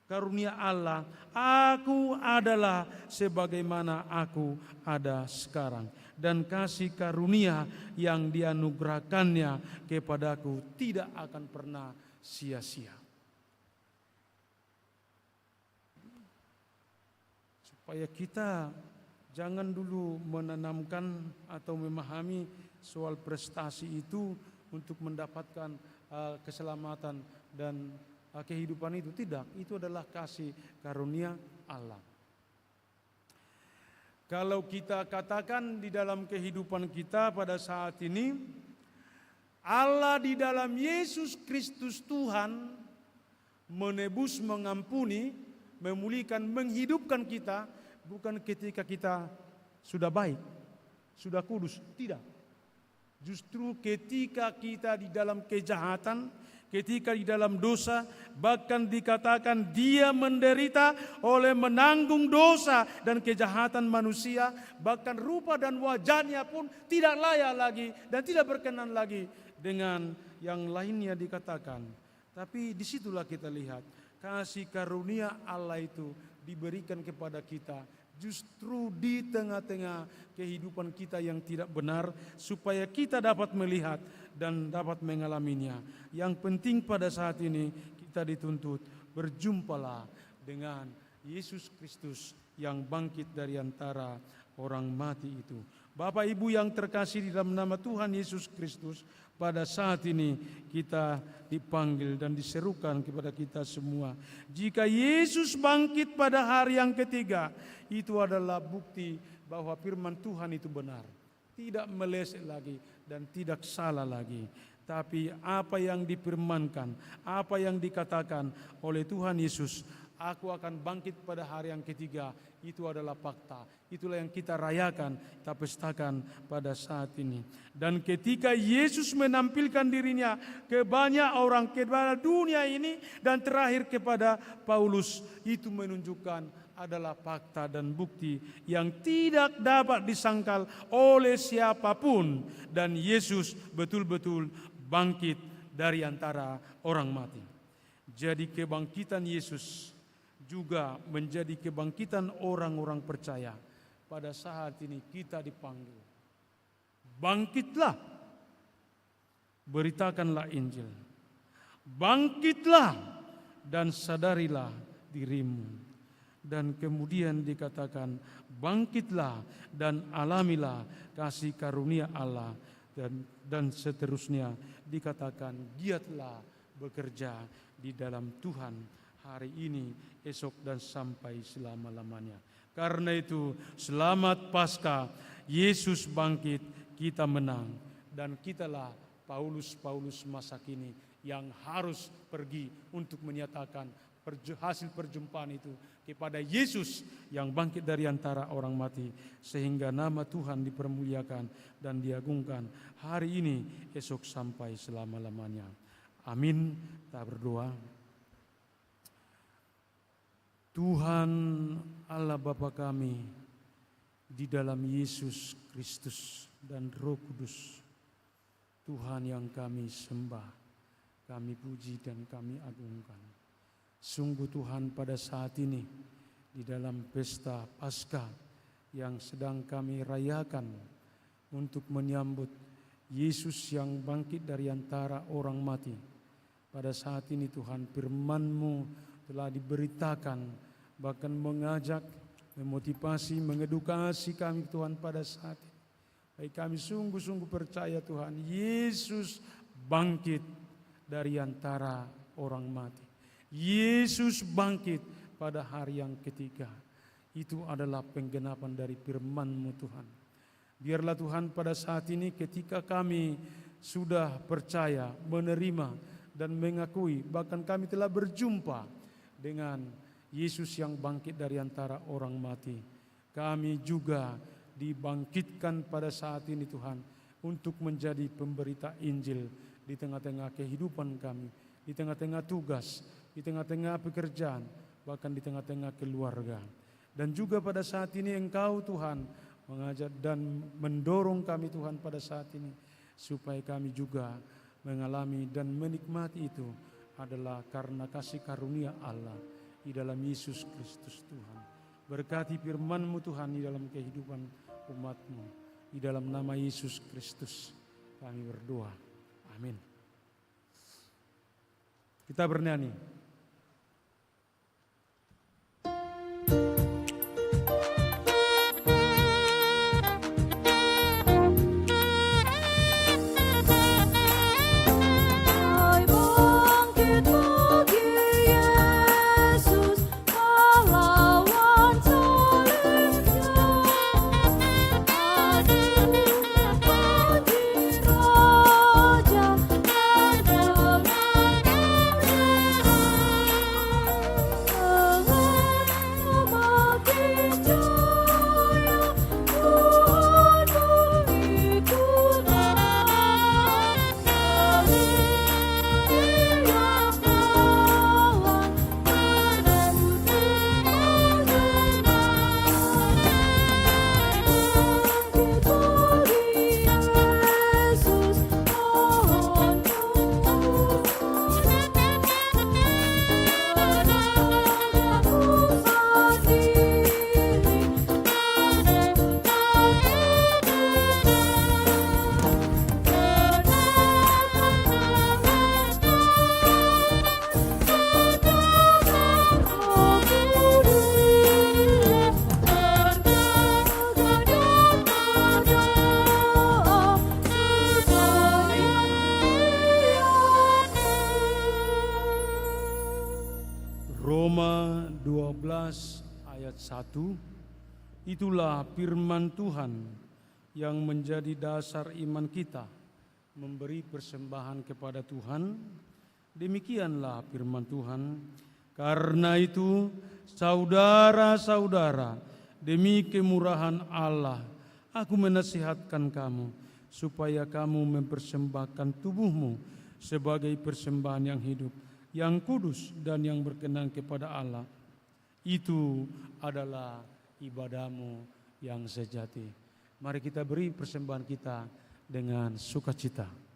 karunia Allah, aku adalah sebagaimana aku ada sekarang. Dan kasih karunia yang dianugerahkannya kepadaku tidak akan pernah sia-sia. Supaya kita jangan dulu menanamkan atau memahami soal prestasi itu untuk mendapatkan keselamatan dan kehidupan itu. Tidak, itu adalah kasih karunia Allah. Kalau kita katakan di dalam kehidupan kita pada saat ini, Allah di dalam Yesus Kristus Tuhan menebus, mengampuni, memulihkan, menghidupkan kita, bukan ketika kita sudah baik, sudah kudus, tidak. Justru ketika kita di dalam kejahatan, ketika di dalam dosa, bahkan dikatakan dia menderita oleh menanggung dosa dan kejahatan manusia, bahkan rupa dan wajahnya pun tidak layak lagi dan tidak berkenan lagi dengan yang lainnya dikatakan. Tapi disitulah kita lihat kasih karunia Allah itu diberikan kepada kita justru di tengah-tengah kehidupan kita yang tidak benar, supaya kita dapat melihat dan dapat mengalaminya. Yang penting pada saat ini kita dituntut berjumpalah dengan Yesus Kristus yang bangkit dari antara orang mati itu. Bapak Ibu yang terkasih di dalam nama Tuhan Yesus Kristus, pada saat ini kita dipanggil dan diserukan kepada kita semua. Jika Yesus bangkit pada hari yang ketiga, itu adalah bukti bahwa firman Tuhan itu benar. Tidak meleset lagi dan tidak salah lagi. Tapi apa yang difirmankan, apa yang dikatakan oleh Tuhan Yesus, aku akan bangkit pada hari yang ketiga, itu adalah fakta. Itulah yang kita rayakan, kita pestakan pada saat ini. Dan ketika Yesus menampilkan dirinya ke banyak orang, kepada dunia ini, dan terakhir kepada Paulus, itu menunjukkan adalah fakta dan bukti yang tidak dapat disangkal oleh siapapun. Dan Yesus betul-betul bangkit dari antara orang mati. Jadi kebangkitan Yesus juga menjadi kebangkitan orang-orang percaya. Pada saat ini kita dipanggil, bangkitlah, beritakanlah Injil, bangkitlah dan sadarilah dirimu. Dan kemudian dikatakan, bangkitlah dan alamilah kasih karunia Allah. Dan seterusnya dikatakan, giatlah bekerja di dalam Tuhan hari ini, esok, dan sampai selama-lamanya. Karena itu selamat Paskah, Yesus bangkit, kita menang. Dan kitalah Paulus masa kini yang harus pergi untuk menyatakan hasil perjumpaan itu kepada Yesus yang bangkit dari antara orang mati, sehingga nama Tuhan dipermuliakan dan diagungkan hari ini, esok, sampai selama-lamanya. Amin. Kita berdoa. Tuhan Allah Bapa kami, di dalam Yesus Kristus dan Roh Kudus, Tuhan yang kami sembah, kami puji dan kami agungkan. Sungguh Tuhan, pada saat ini di dalam pesta Paskah yang sedang kami rayakan untuk menyambut Yesus yang bangkit dari antara orang mati. Pada saat ini Tuhan, firman-Mu telah diberitakan, bahkan mengajak, memotivasi, mengedukasi kami Tuhan pada saat ini. Baik, kami sungguh-sungguh percaya Tuhan, Yesus bangkit dari antara orang mati. Yesus bangkit pada hari yang ketiga. Itu adalah penggenapan dari firman-Mu Tuhan. Biarlah Tuhan pada saat ini ketika kami sudah percaya, menerima dan mengakui, bahkan kami telah berjumpa dengan Yesus yang bangkit dari antara orang mati, kami juga dibangkitkan pada saat ini Tuhan, untuk menjadi pemberita Injil di tengah-tengah kehidupan kami, di tengah-tengah tugas, di tengah-tengah pekerjaan, bahkan di tengah-tengah keluarga. Dan juga pada saat ini Engkau Tuhan mengajak dan mendorong kami Tuhan pada saat ini, supaya kami juga mengalami dan menikmati itu adalah karena kasih karunia Allah di dalam Yesus Kristus Tuhan. Berkati firman-Mu Tuhan di dalam kehidupan umat-Mu. Di dalam nama Yesus Kristus kami berdoa. Amin. Kita bernyanyi. Roma 12 ayat 1, itulah firman Tuhan yang menjadi dasar iman kita, memberi persembahan kepada Tuhan. Demikianlah firman Tuhan. Karena itu, saudara-saudara, demi kemurahan Allah, aku menasihatkan kamu, supaya kamu mempersembahkan tubuhmu sebagai persembahan yang hidup, yang kudus dan yang berkenan kepada Allah. Itu adalah ibadahmu yang sejati. Mari kita beri persembahan kita dengan sukacita.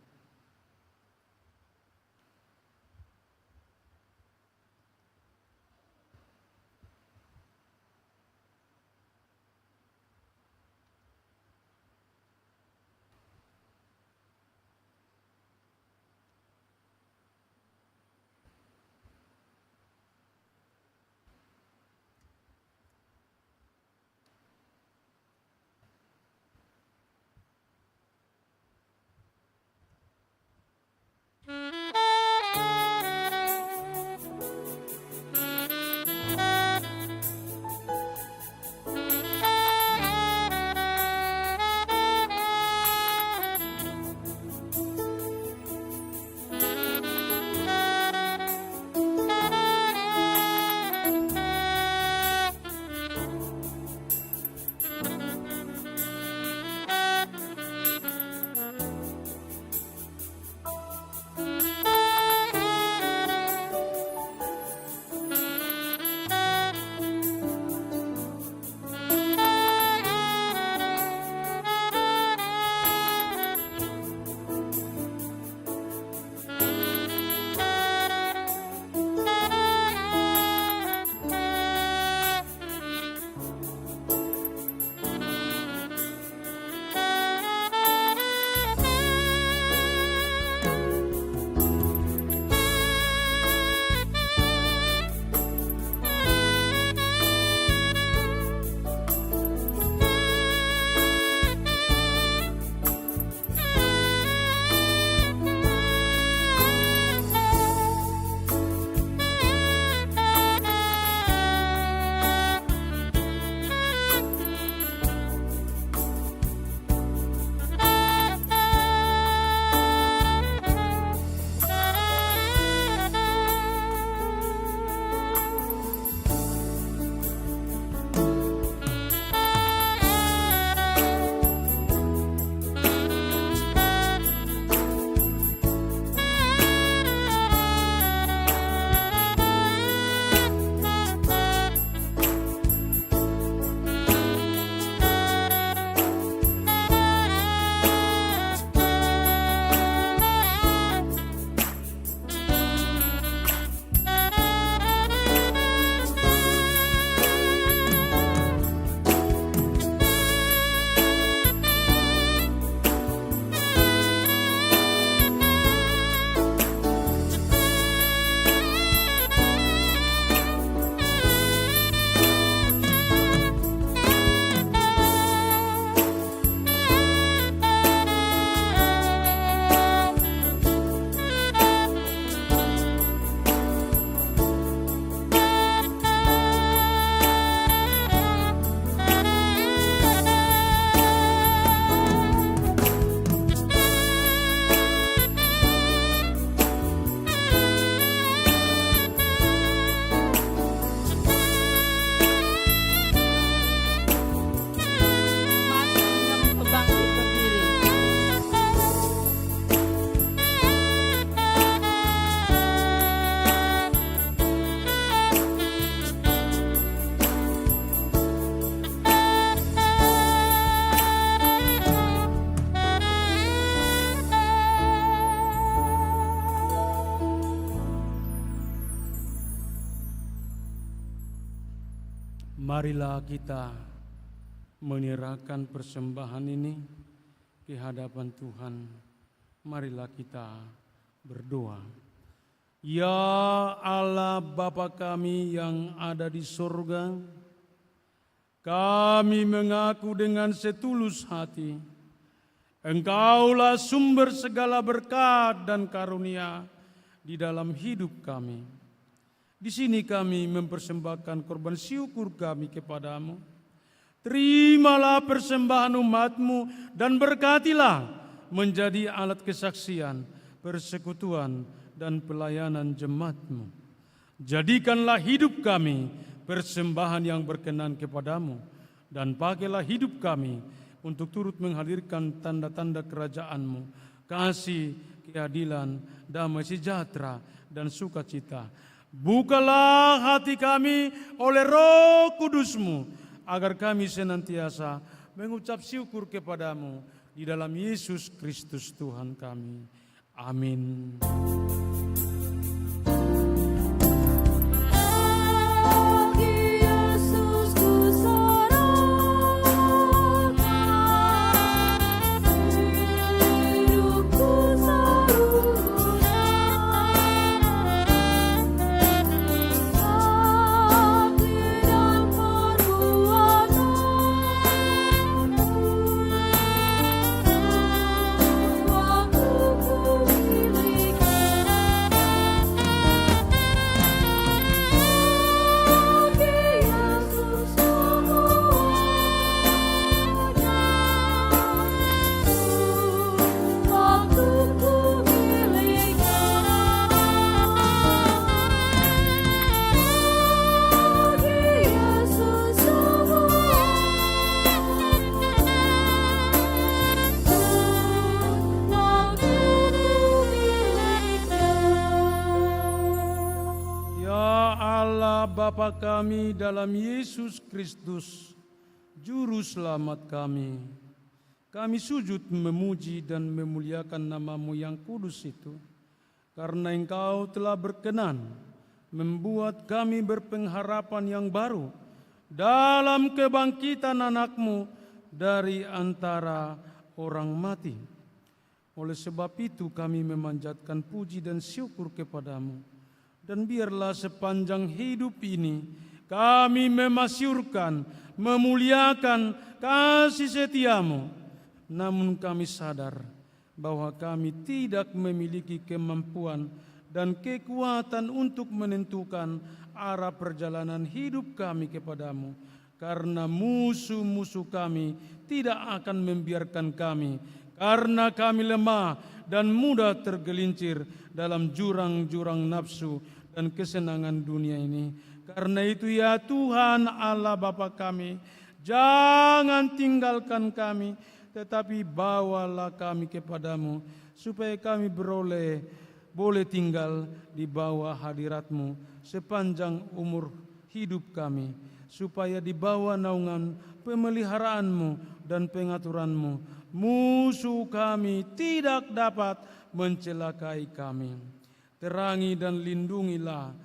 marilah kita menyerahkan persembahan ini ke hadapan Tuhan. Marilah kita berdoa. Ya Allah Bapa kami yang ada di surga, kami mengaku dengan setulus hati, Engkaulah sumber segala berkat dan karunia di dalam hidup kami. Di sini kami mempersembahkan korban syukur kami kepadamu. Terimalah persembahan umat-Mu dan berkatilah menjadi alat kesaksian, persekutuan, dan pelayanan jemaat-Mu. Jadikanlah hidup kami persembahan yang berkenan kepadamu, dan pakailah hidup kami untuk turut menghadirkan tanda-tanda kerajaan-Mu, kasih, keadilan, damai sejahtera, dan sukacita. Bukalah hati kami oleh Roh Kudus-Mu, agar kami senantiasa mengucap syukur kepadamu di dalam Yesus Kristus Tuhan kami. Amin. Bapa kami dalam Yesus Kristus, Juru Selamat kami, kami sujud memuji dan memuliakan nama-Mu yang kudus itu, karena Engkau telah berkenan membuat kami berpengharapan yang baru dalam kebangkitan anak-Mu dari antara orang mati. Oleh sebab itu kami memanjatkan puji dan syukur kepadamu. Dan biarlah sepanjang hidup ini kami memasyurkan, memuliakan kasih setia-Mu. Namun kami sadar bahwa kami tidak memiliki kemampuan dan kekuatan untuk menentukan arah perjalanan hidup kami kepadamu. Karena musuh-musuh kami tidak akan membiarkan kami, karena kami lemah dan mudah tergelincir dalam jurang-jurang nafsu dan kesenangan dunia ini. Karena itu ya Tuhan Allah Bapa kami, jangan tinggalkan kami, tetapi bawalah kami kepadamu, supaya kami boleh tinggal di bawah hadirat-Mu sepanjang umur hidup kami, supaya di bawah naungan pemeliharaan-Mu dan pengaturan-Mu, musuh kami tidak dapat mencelakai kami. Terangi dan lindungilah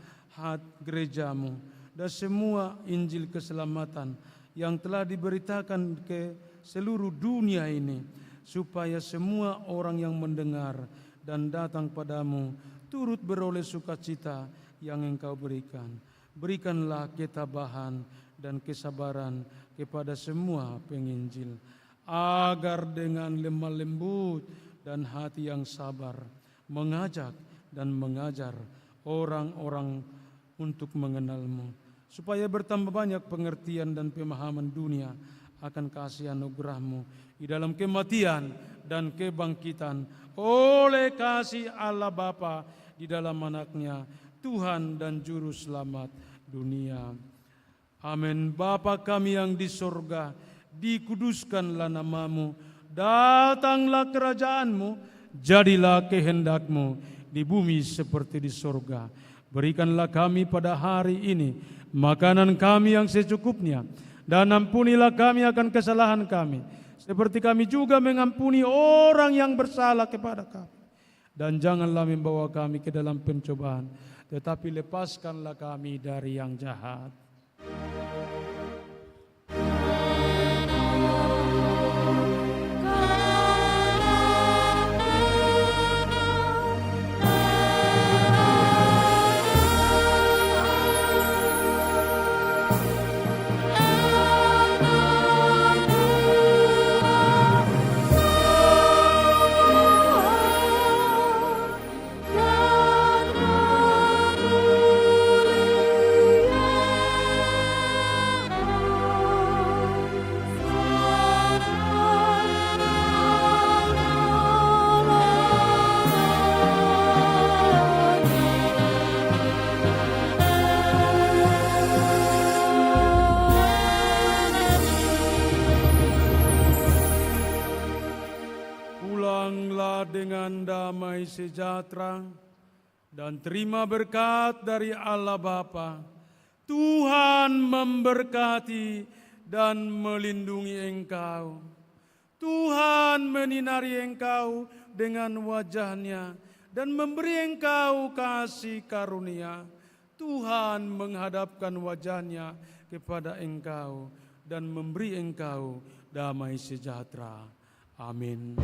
gereja-Mu dan semua Injil keselamatan yang telah diberitakan ke seluruh dunia ini, supaya semua orang yang mendengar dan datang padamu turut beroleh sukacita yang Engkau berikan. Berikanlah ketabahan dan kesabaran kepada semua penginjil, agar dengan lemah lembut dan hati yang sabar mengajak dan mengajar orang-orang untuk mengenal-Mu, supaya bertambah banyak pengertian dan pemahaman dunia akan kasih anugerah-Mu di dalam kematian dan kebangkitan oleh kasih Allah Bapa di dalam Anak-Nya, Tuhan dan Juru Selamat dunia. Amin. Bapa kami yang di surga, dikuduskanlah nama-Mu, datanglah kerajaan-Mu, jadilah kehendak-Mu di bumi seperti di surga. Berikanlah kami pada hari ini makanan kami yang secukupnya, dan ampunilah kami akan kesalahan kami, seperti kami juga mengampuni orang yang bersalah kepada kami. Dan janganlah membawa kami ke dalam pencobaan, tetapi lepaskanlah kami dari yang jahat. Pergilah dengan damai sejahtera dan terima berkat dari Allah Bapa. Tuhan memberkati dan melindungi engkau. Tuhan menyinari engkau dengan wajah-Nya dan memberi engkau kasih karunia. Tuhan menghadapkan wajah-Nya kepada engkau dan memberi engkau damai sejahtera. Amin.